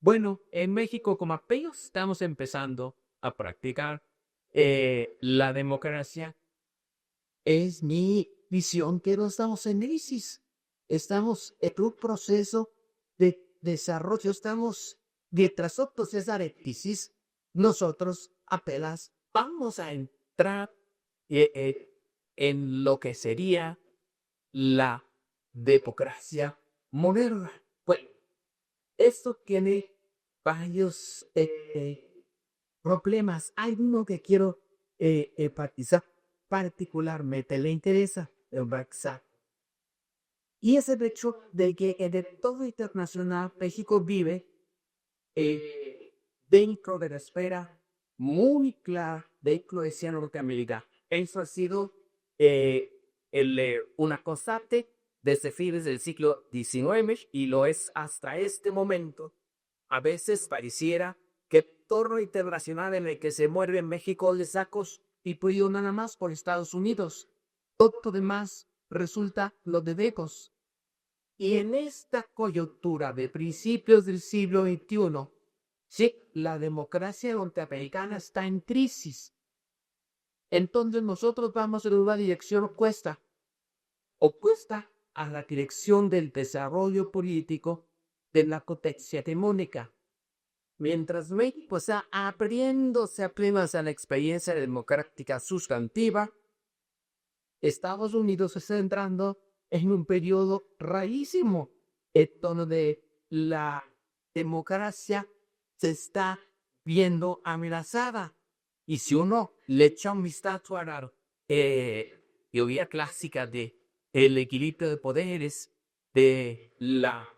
Bueno, en México, como apenas estamos empezando a practicar la democracia, es mi visión que no estamos en crisis. Estamos en un proceso de desarrollo. Estamos, mientras otros es la crisis, nosotros apenas vamos a entrar en lo que sería la democracia moderna. Bueno, esto tiene varios problemas. Hay uno que quiero enfatizar particularmente, le interesa el Brexit. Y es el hecho de que en el entorno internacional México vive dentro de la esfera muy clara de influencia norteamericana. Eso ha sido una constante desde fines del siglo XIX y lo es hasta este momento. A veces pareciera que el entorno internacional en el que se mueve México le sacos y puedo nada más por Estados Unidos. Todo lo demás resulta lo de lejos. Y en esta coyuntura de principios del siglo XXI, sí, la democracia norteamericana está en crisis. Entonces nosotros vamos en una dirección opuesta. opuesta a la dirección del desarrollo político de la potencia hegemónica. Mientras México está abriéndose apenas a la experiencia democrática sustantiva, Estados Unidos se está entrando en un periodo rarísimo, en donde la democracia se está viendo amenazada. Y si uno le echa un vistazo a la teoría clásica de el equilibrio de poderes, de la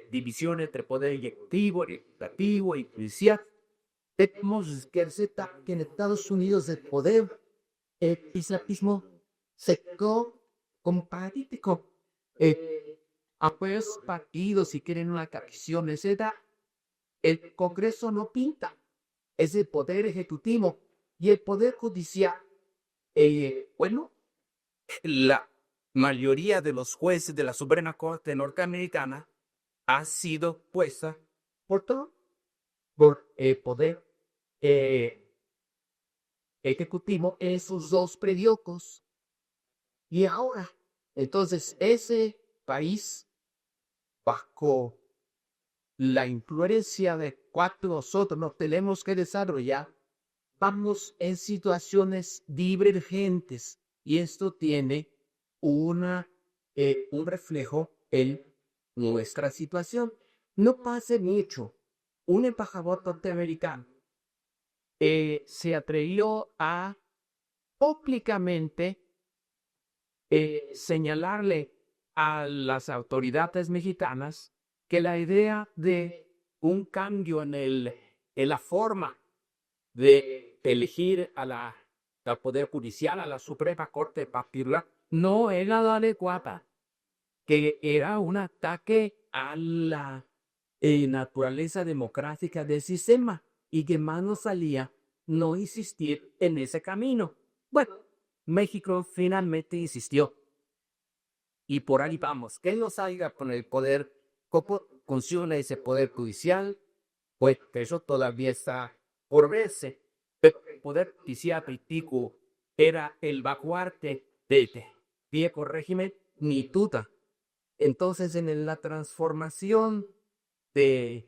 división entre poder ejecutivo, legislativo y judicial, vemos que en Estados Unidos el poder islamismo se quedó como paralítico. Aquellos partidos, si quieren una capción, etc., el Congreso no pinta, es el poder ejecutivo y el poder judicial. Bueno, la mayoría de los jueces de la Suprema Corte norteamericana ha sido puesta por el poder ejecutivo en sus dos periodos. Y ahora, entonces, ese país, bajo la influencia de cuatro nosotros nos tenemos que desarrollar, vamos en situaciones divergentes. Y esto tiene un reflejo en nuestra situación. No pasa mucho. Un embajador norteamericano se atrevió a públicamente señalarle a las autoridades mexicanas que la idea de un cambio en la forma de elegir al Poder Judicial, a la Suprema Corte de Papirla, no era la adecuada, que era un ataque a la naturaleza democrática del sistema y que más nos salía no insistir en ese camino. Bueno, México finalmente insistió. Y por ahí vamos. ¿Qué nos salga con el poder? ¿Cómo funciona ese poder judicial? Pues que eso todavía está por verse. Pero el poder judicial político era el baluarte del viejo régimen, ni duda. Entonces, en la transformación del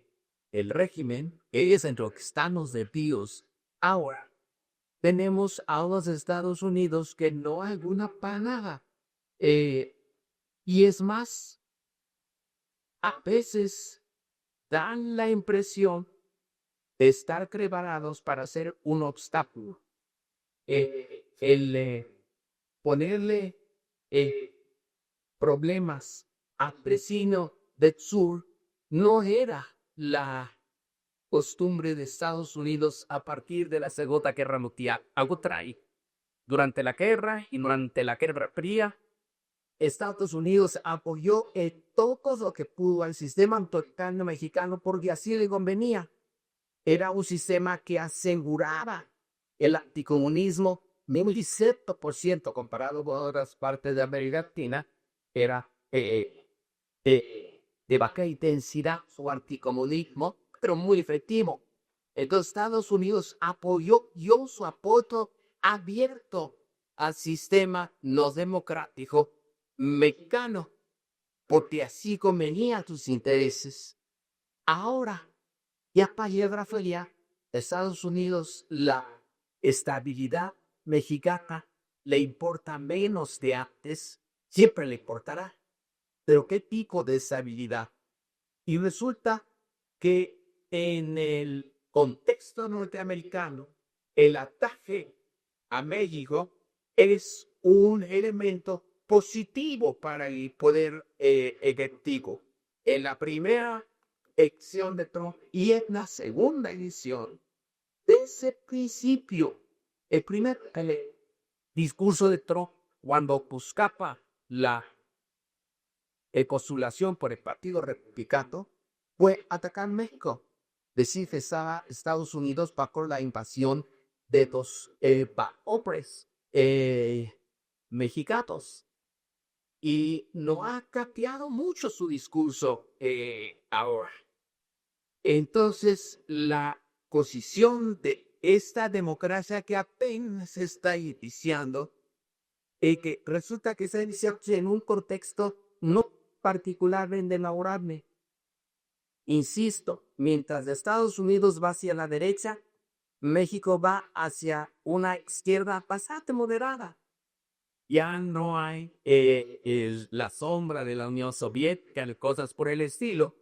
régimen, que es en lo que estamos de Dios ahora, tenemos a los Estados Unidos que no hay una para nada. Y es más, a veces dan la impresión de estar preparados para ser un obstáculo. Ponerle problemas al vecino del sur no era la costumbre de Estados Unidos a partir de la Segunda Guerra Mundial. Algo trae. Durante la guerra y durante la Guerra Fría, Estados Unidos apoyó en todo lo que pudo al sistema autoritario mexicano porque así le convenía. Era un sistema que aseguraba el anticomunismo. 97% comparado con otras partes de América Latina era de baja intensidad su anticomunismo, pero muy efectivo. Entonces Estados Unidos dio su apoyo abierto al sistema no democrático mexicano, porque así convenía a sus intereses. Ahora, ya para Guerra Fría, Estados Unidos, la estabilidad mexicana le importa menos de antes, siempre le importará, pero ¿qué tipo de estabilidad? Y resulta que en el contexto norteamericano, el ataque a México es un elemento positivo para el poder ejecutivo. En la primera elección de Trump y en la segunda elección, desde el principio, el primer discurso de Trump, cuando buscaba la postulación por el Partido Republicano, fue atacar México. Decir que estaba Estados Unidos bajo la invasión de los hombres mexicanos. Y no ha cambiado mucho su discurso ahora. Entonces, la posición de esta democracia que apenas se está iniciando que resulta que se inició en un contexto no particularmente favorable. Insisto, mientras Estados Unidos va hacia la derecha, México va hacia una izquierda bastante moderada. Ya no hay la sombra de la Unión Soviética, cosas por el estilo.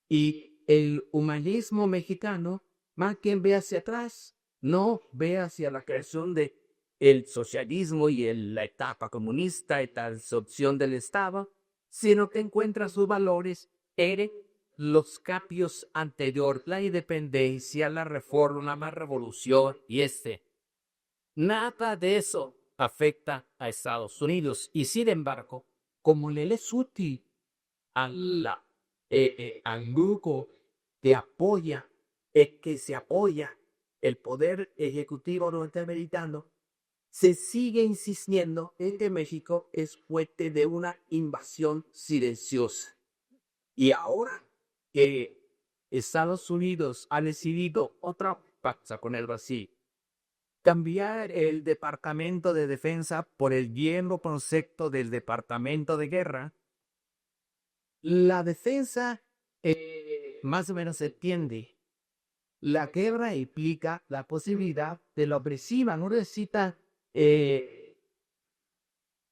Y el humanismo mexicano más bien ve hacia atrás, no ve hacia la creación de el socialismo y la etapa comunista y la absorción del Estado, sino que encuentra sus valores en los cambios anteriores, la independencia, la reforma, la revolución y nada de eso afecta a Estados Unidos. Y sin embargo, como le es útil al grupo que apoya, que se apoya el poder ejecutivo norteamericano, se sigue insistiendo en que México es fuente de una invasión silenciosa. Y ahora que Estados Unidos ha decidido otra pacta con el Brasil, cambiar el Departamento de Defensa por el viejo concepto del Departamento de Guerra, la defensa más o menos se entiende. La guerra implica la posibilidad de la ofensiva, no necesita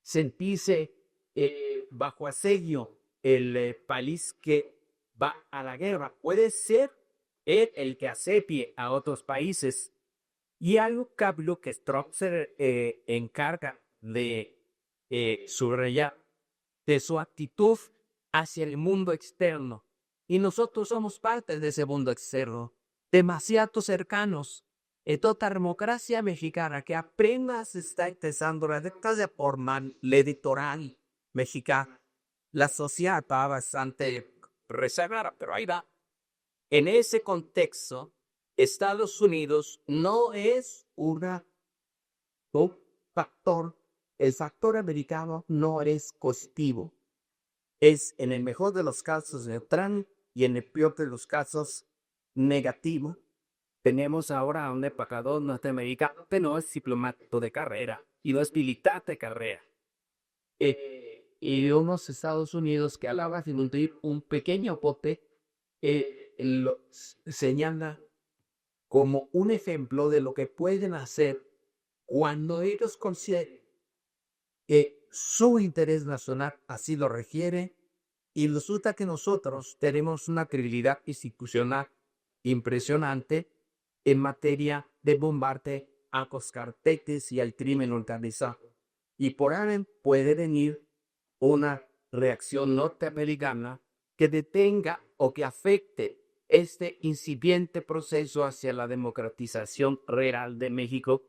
sentirse bajo asedio el país que va a la guerra. Puede ser el que asedie a otros países. Y algo que Trump se encarga de subrayar de su actitud hacia el mundo externo. Y nosotros somos parte de ese mundo externo, demasiado cercanos. Esta democracia mexicana que apenas está empezando la democracia formal, la electoral mexicana, la sociedad está bastante rezagada, pero ahí va. En ese contexto, Estados Unidos no es un factor, el factor americano no es positivo. Es en el mejor de los casos neutral y en el peor de los casos negativo. Tenemos ahora a un embajador norteamericano que no es diplomático de carrera y no es militar de carrera. Y unos Estados Unidos que alaba sin un pequeño bote lo señala como un ejemplo de lo que pueden hacer cuando ellos consideren que su interés nacional así lo requiere, y resulta que nosotros tenemos una credibilidad institucional impresionante en materia de combate a los carteles y al crimen organizado. Y por ahí puede venir una reacción norteamericana que detenga o que afecte este incipiente proceso hacia la democratización real de México.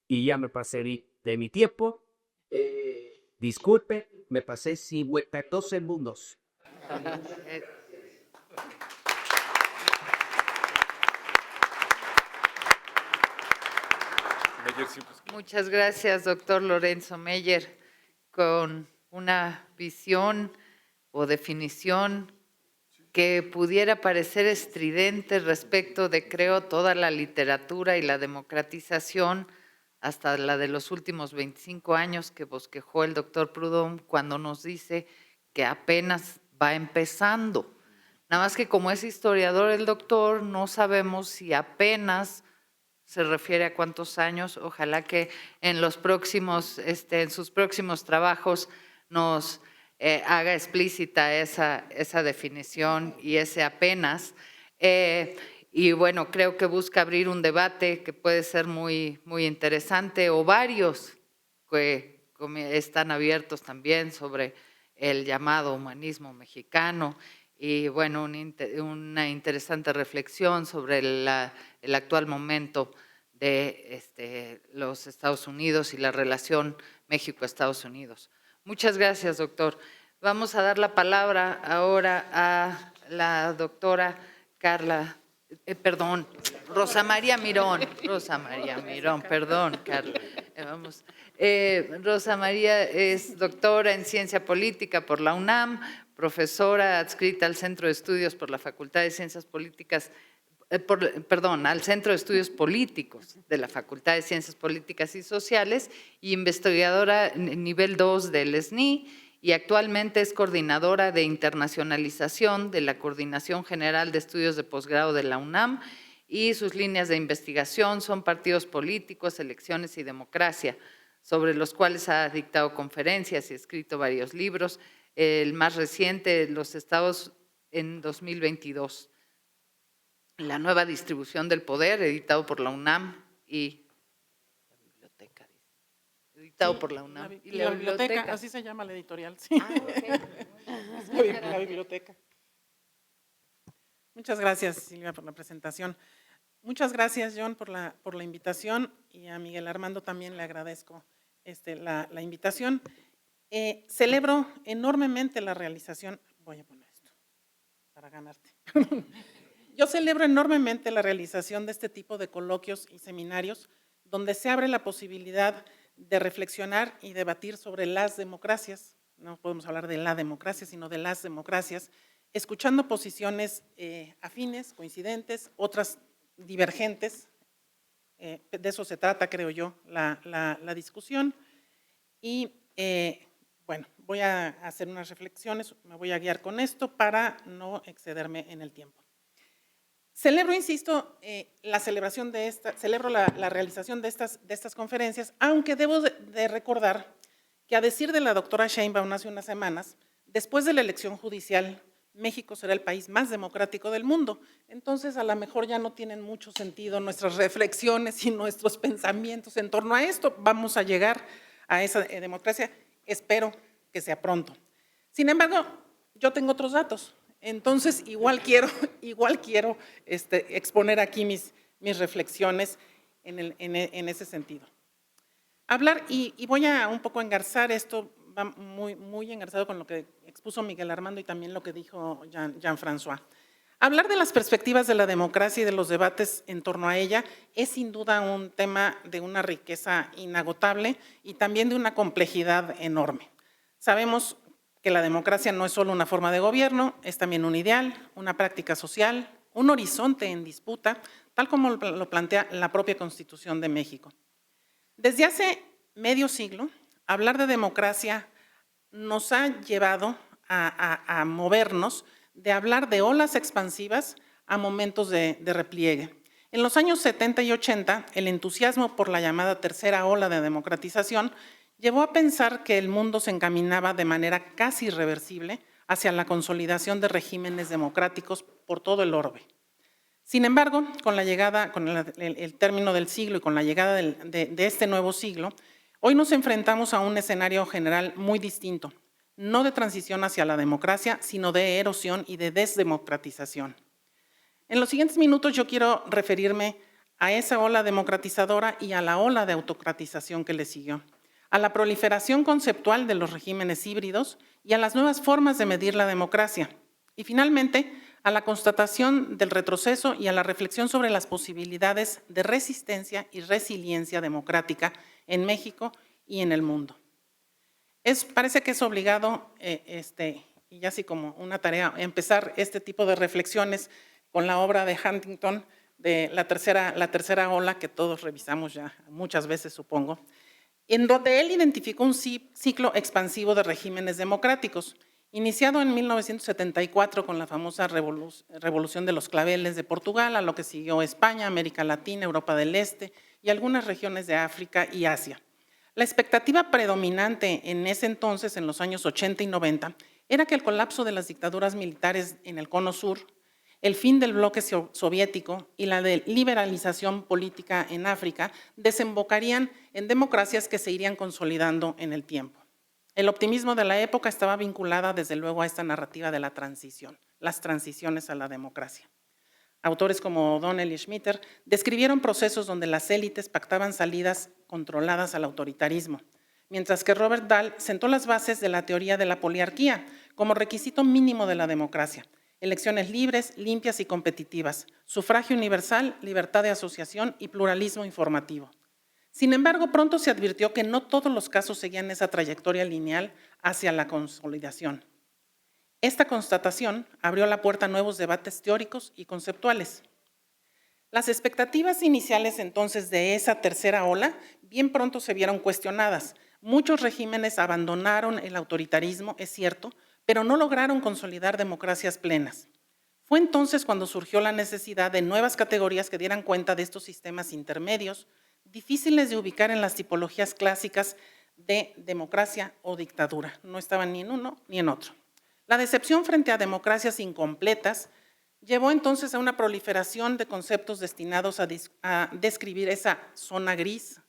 Y ya me pasé de mi tiempo. Disculpe, me pasé 52 segundos. Muchas gracias, doctor Lorenzo Meyer, con una visión o definición que pudiera parecer estridente respecto de, creo, toda la literatura y la democratización, hasta la de los últimos 25 años que bosquejó el doctor Proudhon, cuando nos dice que apenas va empezando. Nada más que como es historiador el doctor, no sabemos si apenas se refiere a cuántos años. Ojalá que en los próximos, en sus próximos trabajos nos haga explícita esa definición y ese apenas. Y bueno, creo que busca abrir un debate que puede ser muy, muy interesante, o varios que están abiertos también sobre el llamado humanismo mexicano, y bueno, una interesante reflexión sobre el actual momento de los Estados Unidos y la relación México-Estados Unidos. Muchas gracias, doctor. Vamos a dar la palabra ahora a la doctora Rosa María Mirón, perdón, Carla. Rosa María es doctora en Ciencia Política por la UNAM, profesora adscrita al Centro de Estudios por la Facultad de Ciencias Políticas al Centro de Estudios Políticos de la Facultad de Ciencias Políticas y Sociales y investigadora en nivel 2 del SNI, y actualmente es coordinadora de internacionalización de la Coordinación General de Estudios de Posgrado de la UNAM, y sus líneas de investigación son partidos políticos, elecciones y democracia, sobre los cuales ha dictado conferencias y escrito varios libros, el más reciente, Los Estados en 2022. La nueva distribución del poder, editado por la UNAM y la biblioteca. Editado Sí, por la UNAM. Y la biblioteca, así se llama la editorial, sí. La biblioteca. Muchas gracias, Silvia, por la presentación. Muchas gracias, John, por la invitación, y a Miguel Armando también le agradezco la invitación. Celebro enormemente la realización, voy a poner esto para ganarte. Yo celebro enormemente la realización de este tipo de coloquios y seminarios donde se abre la posibilidad de reflexionar y debatir sobre las democracias. No podemos hablar de la democracia, sino de las democracias, escuchando posiciones afines, coincidentes, otras divergentes. De eso se trata, creo yo, la discusión. Y bueno, voy a hacer unas reflexiones, me voy a guiar con esto para no excederme en el tiempo. Celebro, insisto, celebro la realización de estas conferencias, aunque debo de recordar que, a decir de la doctora Sheinbaum hace unas semanas, después de la elección judicial, México será el país más democrático del mundo. Entonces, a lo mejor ya no tienen mucho sentido nuestras reflexiones y nuestros pensamientos en torno a esto. Vamos a llegar a esa democracia, espero que sea pronto. Sin embargo, yo tengo otros datos. Entonces, igual quiero exponer aquí mis reflexiones en ese sentido. Hablar, y voy a un poco engarzar esto, va muy engarzado con lo que expuso Miguel Armando y también lo que dijo Jean-François. Hablar de las perspectivas de la democracia y de los debates en torno a ella es sin duda un tema de una riqueza inagotable y también de una complejidad enorme. Sabemos que la democracia no es solo una forma de gobierno, es también un ideal, una práctica social, un horizonte en disputa, tal como lo plantea la propia Constitución de México. Desde hace medio siglo, hablar de democracia nos ha llevado a movernos de hablar de olas expansivas a momentos de repliegue. En los años 70 y 80, el entusiasmo por la llamada tercera ola de democratización llevó a pensar que el mundo se encaminaba de manera casi irreversible hacia la consolidación de regímenes democráticos por todo el orbe. Sin embargo, con el término del siglo y con la llegada de este nuevo siglo, hoy nos enfrentamos a un escenario general muy distinto, no de transición hacia la democracia, sino de erosión y de desdemocratización. En los siguientes minutos yo quiero referirme a esa ola democratizadora y a la ola de autocratización que le siguió, a la proliferación conceptual de los regímenes híbridos y a las nuevas formas de medir la democracia, y finalmente a la constatación del retroceso y a la reflexión sobre las posibilidades de resistencia y resiliencia democrática en México y en el mundo. Parece que es obligado, y ya así como una tarea, empezar este tipo de reflexiones con la obra de Huntington, de la tercera ola, que todos revisamos ya muchas veces, supongo, en donde él identificó un ciclo expansivo de regímenes democráticos, iniciado en 1974 con la famosa Revolución de los Claveles de Portugal, a lo que siguió España, América Latina, Europa del Este y algunas regiones de África y Asia. La expectativa predominante en ese entonces, en los años 80 y 90, era que el colapso de las dictaduras militares en el Cono Sur, el fin del bloque soviético y la liberalización política en África desembocarían en democracias que se irían consolidando en el tiempo. El optimismo de la época estaba vinculada desde luego a esta narrativa de la transición, las transiciones a la democracia. Autores como O'Donnell y Schmitter describieron procesos donde las élites pactaban salidas controladas al autoritarismo, mientras que Robert Dahl sentó las bases de la teoría de la poliarquía como requisito mínimo de la democracia: elecciones libres, limpias y competitivas, sufragio universal, libertad de asociación y pluralismo informativo. Sin embargo, pronto se advirtió que no todos los casos seguían esa trayectoria lineal hacia la consolidación. Esta constatación abrió la puerta a nuevos debates teóricos y conceptuales. Las expectativas iniciales entonces de esa tercera ola bien pronto se vieron cuestionadas. Muchos regímenes abandonaron el autoritarismo, es cierto, pero no lograron consolidar democracias plenas. Fue entonces cuando surgió la necesidad de nuevas categorías que dieran cuenta de estos sistemas intermedios, difíciles de ubicar en las tipologías clásicas de democracia o dictadura. No estaban ni en uno ni en otro. La decepción frente a democracias incompletas llevó entonces a una proliferación de conceptos destinados a describir esa zona gris,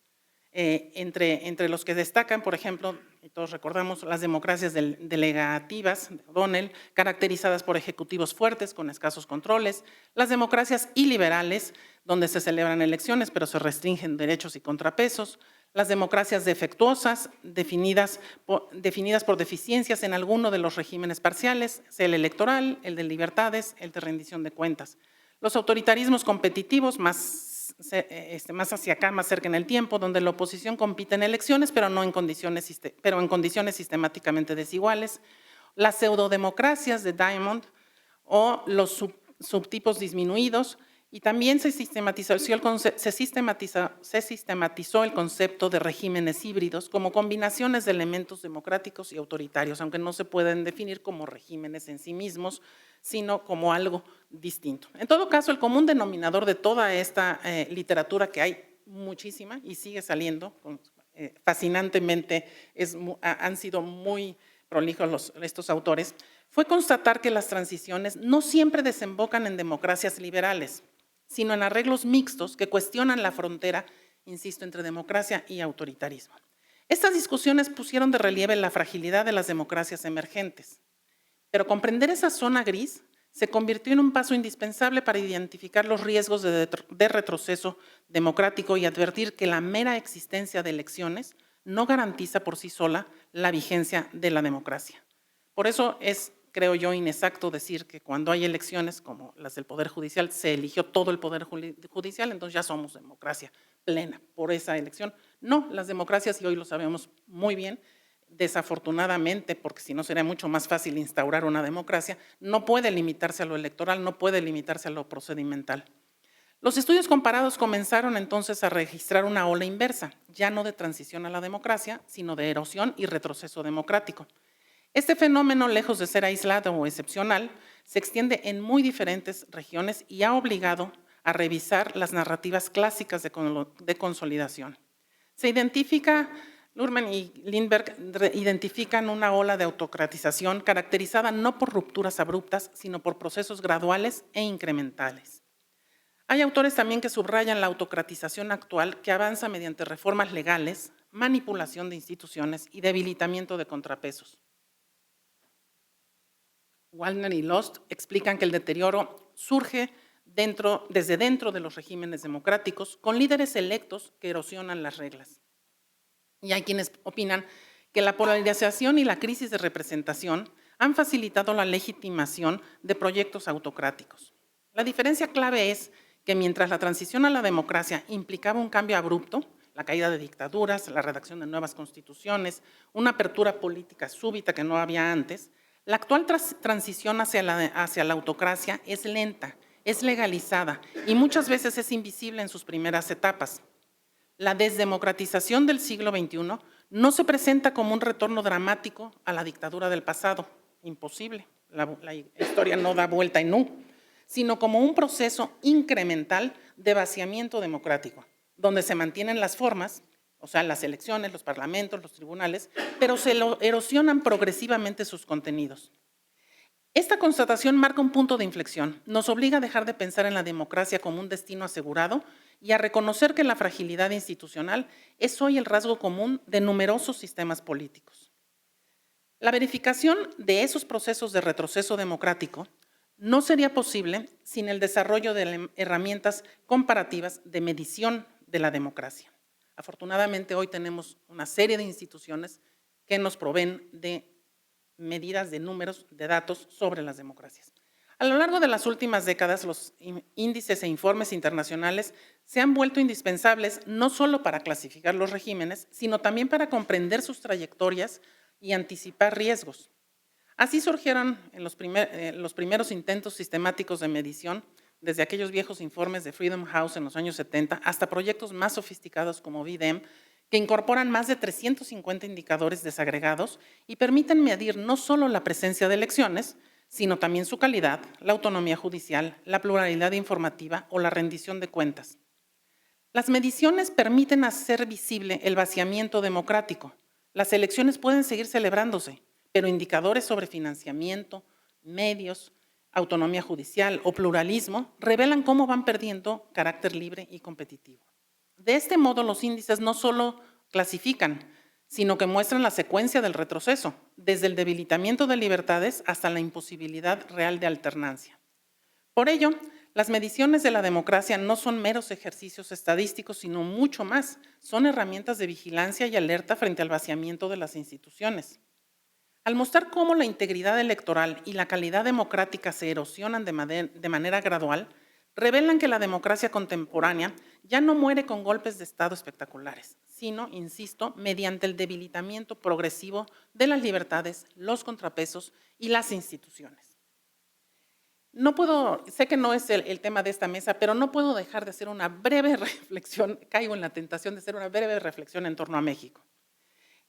entre los que destacan, por ejemplo, y todos recordamos, las democracias delegativas de O'Donnell, caracterizadas por ejecutivos fuertes con escasos controles, las democracias iliberales, donde se celebran elecciones pero se restringen derechos y contrapesos, las democracias defectuosas, definidas por deficiencias en alguno de los regímenes parciales, sea el electoral, el de libertades, el de rendición de cuentas. Los autoritarismos competitivos, más hacia acá, más cerca en el tiempo, donde la oposición compite en elecciones, pero en condiciones sistemáticamente desiguales. Las pseudodemocracias de Diamond o los subtipos disminuidos, y también se sistematizó el concepto de regímenes híbridos como combinaciones de elementos democráticos y autoritarios, aunque no se pueden definir como regímenes en sí mismos, sino como algo distinto. En todo caso, el común denominador de toda esta literatura, que hay muchísima y sigue saliendo fascinantemente, han sido muy prolijos estos autores, fue constatar que las transiciones no siempre desembocan en democracias liberales, sino en arreglos mixtos que cuestionan la frontera, insisto, entre democracia y autoritarismo. Estas discusiones pusieron de relieve la fragilidad de las democracias emergentes, pero comprender esa zona gris se convirtió en un paso indispensable para identificar los riesgos de retroceso democrático y advertir que la mera existencia de elecciones no garantiza por sí sola la vigencia de la democracia. Por eso es, creo yo, inexacto decir que cuando hay elecciones como las del Poder Judicial, se eligió todo el Poder Judicial, entonces ya somos democracia plena por esa elección. No, las democracias, y hoy lo sabemos muy bien, desafortunadamente, porque si no sería mucho más fácil instaurar una democracia, no puede limitarse a lo electoral, no puede limitarse a lo procedimental. Los estudios comparados comenzaron entonces a registrar una ola inversa, ya no de transición a la democracia, sino de erosión y retroceso democrático. Este fenómeno, lejos de ser aislado o excepcional, se extiende en muy diferentes regiones y ha obligado a revisar las narrativas clásicas de consolidación. Luhrmann y Lindbergh identifican una ola de autocratización caracterizada no por rupturas abruptas, sino por procesos graduales e incrementales. Hay autores también que subrayan la autocratización actual que avanza mediante reformas legales, manipulación de instituciones y debilitamiento de contrapesos. Waldner y Lost explican que el deterioro surge desde dentro de los regímenes democráticos, con líderes electos que erosionan las reglas. Y hay quienes opinan que la polarización y la crisis de representación han facilitado la legitimación de proyectos autocráticos. La diferencia clave es que mientras la transición a la democracia implicaba un cambio abrupto, la caída de dictaduras, la redacción de nuevas constituciones, una apertura política súbita que no había antes, la actual transición hacia la autocracia es lenta, es legalizada y muchas veces es invisible en sus primeras etapas. La desdemocratización del siglo XXI no se presenta como un retorno dramático a la dictadura del pasado, imposible, la historia no da vuelta en U, sino como un proceso incremental de vaciamiento democrático, donde se mantienen las formas, o sea, las elecciones, los parlamentos, los tribunales, pero se erosionan progresivamente sus contenidos. Esta constatación marca un punto de inflexión, nos obliga a dejar de pensar en la democracia como un destino asegurado y a reconocer que la fragilidad institucional es hoy el rasgo común de numerosos sistemas políticos. La verificación de esos procesos de retroceso democrático no sería posible sin el desarrollo de herramientas comparativas de medición de la democracia. Afortunadamente, hoy tenemos una serie de instituciones que nos proveen de medidas de números, de datos sobre las democracias. A lo largo de las últimas décadas, los índices e informes internacionales se han vuelto indispensables no solo para clasificar los regímenes, sino también para comprender sus trayectorias y anticipar riesgos. Así surgieron en los primeros intentos sistemáticos de medición desde aquellos viejos informes de Freedom House en los años 70 hasta proyectos más sofisticados como VIDEM, que incorporan más de 350 indicadores desagregados y permiten medir no solo la presencia de elecciones, sino también su calidad, la autonomía judicial, la pluralidad informativa o la rendición de cuentas. Las mediciones permiten hacer visible el vaciamiento democrático. Las elecciones pueden seguir celebrándose, pero indicadores sobre financiamiento, medios, autonomía judicial o pluralismo revelan cómo van perdiendo carácter libre y competitivo. De este modo, los índices no solo clasifican, sino que muestran la secuencia del retroceso, desde el debilitamiento de libertades hasta la imposibilidad real de alternancia. Por ello, las mediciones de la democracia no son meros ejercicios estadísticos, sino mucho más. Son herramientas de vigilancia y alerta frente al vaciamiento de las instituciones. Al mostrar cómo la integridad electoral y la calidad democrática se erosionan de manera gradual, revelan que la democracia contemporánea ya no muere con golpes de Estado espectaculares, sino, insisto, mediante el debilitamiento progresivo de las libertades, los contrapesos y las instituciones. Sé que no es el tema de esta mesa, pero no puedo dejar de hacer una breve reflexión, caigo en la tentación de hacer una breve reflexión en torno a México.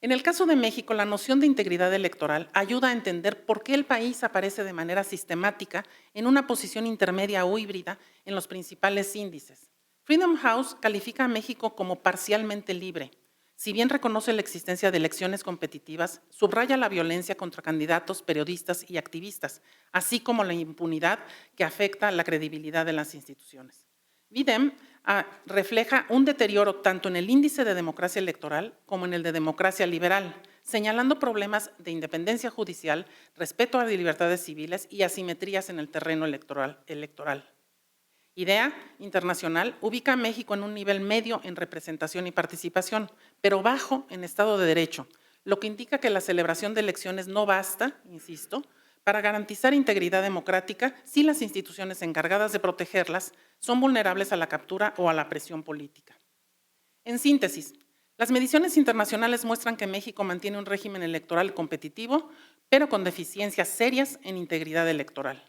En el caso de México, la noción de integridad electoral ayuda a entender por qué el país aparece de manera sistemática en una posición intermedia o híbrida en los principales índices. Freedom House califica a México como parcialmente libre. Si bien reconoce la existencia de elecciones competitivas, subraya la violencia contra candidatos, periodistas y activistas, así como la impunidad que afecta la credibilidad de las instituciones. VIDEM refleja un deterioro tanto en el índice de democracia electoral como en el de democracia liberal, señalando problemas de independencia judicial, respeto a las libertades civiles y asimetrías en el terreno electoral. IDEA Internacional ubica a México en un nivel medio en representación y participación, pero bajo en Estado de Derecho, lo que indica que la celebración de elecciones no basta, insisto, para garantizar integridad democrática si las instituciones encargadas de protegerlas son vulnerables a la captura o a la presión política. En síntesis, las mediciones internacionales muestran que México mantiene un régimen electoral competitivo, pero con deficiencias serias en integridad electoral.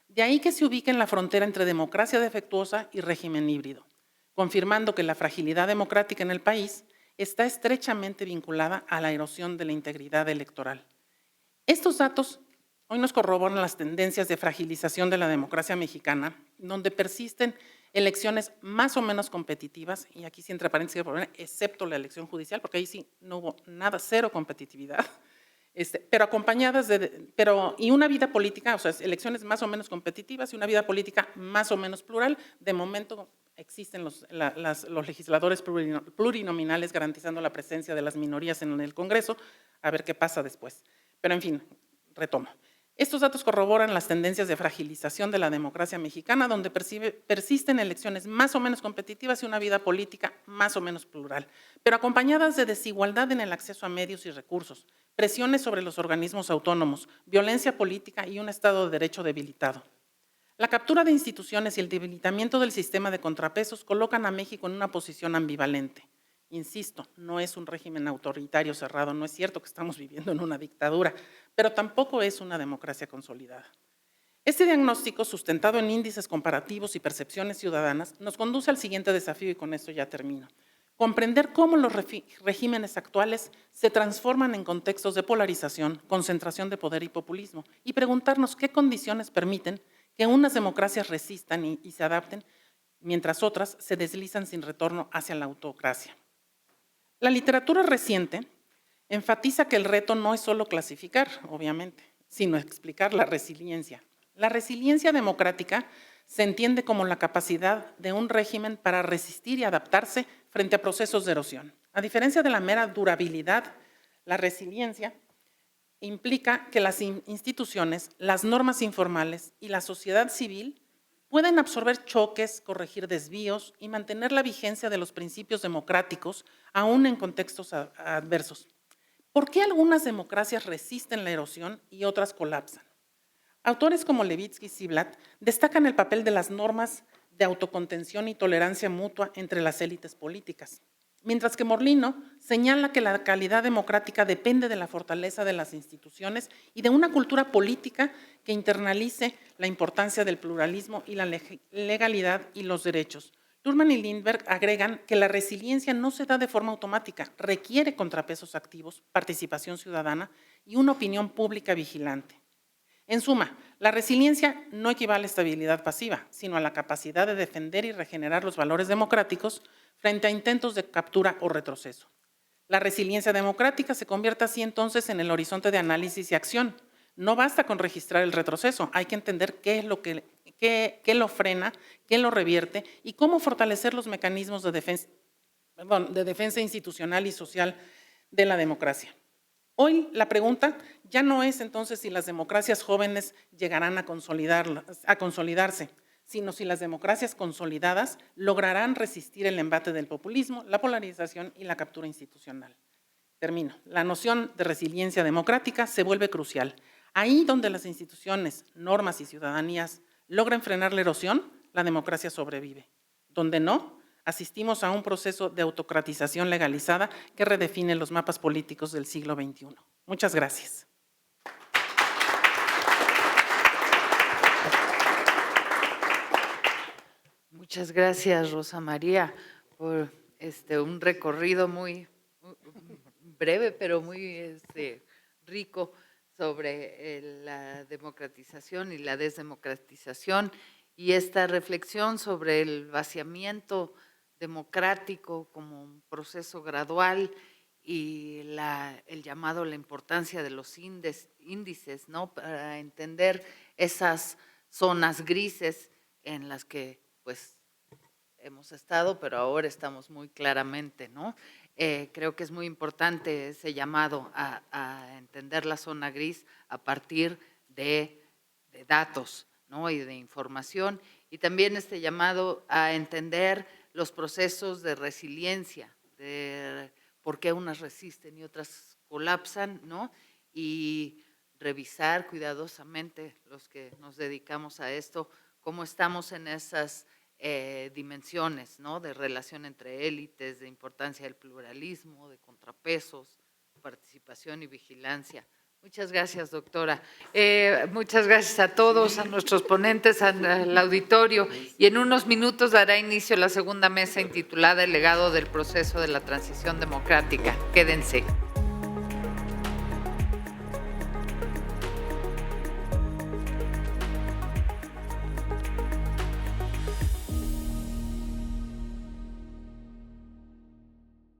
De ahí que se ubique en la frontera entre democracia defectuosa y régimen híbrido, confirmando que la fragilidad democrática en el país está estrechamente vinculada a la erosión de la integridad electoral. Estos datos hoy nos corroboran las tendencias de fragilización de la democracia mexicana, donde persisten elecciones más o menos competitivas, y aquí sí entre paréntesis, excepto la elección judicial, porque ahí sí no hubo nada, cero competitividad, pero acompañadas y una vida política, o sea, elecciones más o menos competitivas y una vida política más o menos plural. De momento existen los legisladores plurinominales garantizando la presencia de las minorías en el Congreso, a ver qué pasa después. Pero en fin, retomo. Estos datos corroboran las tendencias de fragilización de la democracia mexicana, donde persisten elecciones más o menos competitivas y una vida política más o menos plural, pero acompañadas de desigualdad en el acceso a medios y recursos, presiones sobre los organismos autónomos, violencia política y un Estado de Derecho debilitado. La captura de instituciones y el debilitamiento del sistema de contrapesos colocan a México en una posición ambivalente. Insisto, no es un régimen autoritario cerrado, no es cierto que estamos viviendo en una dictadura, pero tampoco es una democracia consolidada. Este diagnóstico, sustentado en índices comparativos y percepciones ciudadanas, nos conduce al siguiente desafío, y con esto ya termino. Comprender cómo los regímenes actuales se transforman en contextos de polarización, concentración de poder y populismo, y preguntarnos qué condiciones permiten que unas democracias resistan y se adapten, mientras otras se deslizan sin retorno hacia la autocracia. La literatura reciente enfatiza que el reto no es solo clasificar, obviamente, sino explicar la resiliencia. La resiliencia democrática se entiende como la capacidad de un régimen para resistir y adaptarse frente a procesos de erosión. A diferencia de la mera durabilidad, la resiliencia implica que las instituciones, las normas informales y la sociedad civil pueden absorber choques, corregir desvíos y mantener la vigencia de los principios democráticos aún en contextos adversos. ¿Por qué algunas democracias resisten la erosión y otras colapsan? Autores como Levitsky y Ziblatt destacan el papel de las normas de autocontención y tolerancia mutua entre las élites políticas. mientras que Morlino señala que la calidad democrática depende de la fortaleza de las instituciones y de una cultura política que internalice la importancia del pluralismo y la legalidad y los derechos. Luhrmann y Lindberg agregan que la resiliencia no se da de forma automática, requiere contrapesos activos, participación ciudadana y una opinión pública vigilante. En suma, la resiliencia no equivale a estabilidad pasiva, sino a la capacidad de defender y regenerar los valores democráticos frente a intentos de captura o retroceso. La resiliencia democrática se convierte así entonces en el horizonte de análisis y acción. No basta con registrar el retroceso, hay que entender qué es lo que lo frena, qué lo revierte y cómo fortalecer los mecanismos de defensa institucional y social de la democracia. Hoy la pregunta ya no es entonces si las democracias jóvenes llegarán a consolidarse, sino si las democracias consolidadas lograrán resistir el embate del populismo, la polarización y la captura institucional. Termino. La noción de resiliencia democrática se vuelve crucial. Ahí donde las instituciones, normas y ciudadanías logren frenar la erosión, la democracia sobrevive. Donde no, asistimos a un proceso de autocratización legalizada que redefine los mapas políticos del siglo XXI. Muchas gracias. Muchas gracias, Rosa María, por un recorrido muy breve, pero muy rico sobre la democratización y la desdemocratización y esta reflexión sobre el vaciamiento democrático como un proceso gradual y el llamado, la importancia de los índices, ¿no? Para entender esas zonas grises en las que pues hemos estado, pero ahora estamos muy claramente, ¿no? Creo que es muy importante ese llamado a entender la zona gris a partir de datos, ¿no? Y de información, y también este llamado a entender los procesos de resiliencia, de por qué unas resisten y otras colapsan, ¿no? Y revisar cuidadosamente los que nos dedicamos a esto, cómo estamos en esas dimensiones, ¿no? De relación entre élites, de importancia del pluralismo, de contrapesos, participación y vigilancia. Muchas gracias, doctora. Muchas gracias a todos, a nuestros ponentes, al auditorio. Y en unos minutos dará inicio la segunda mesa intitulada El legado del proceso de la transición democrática. Quédense.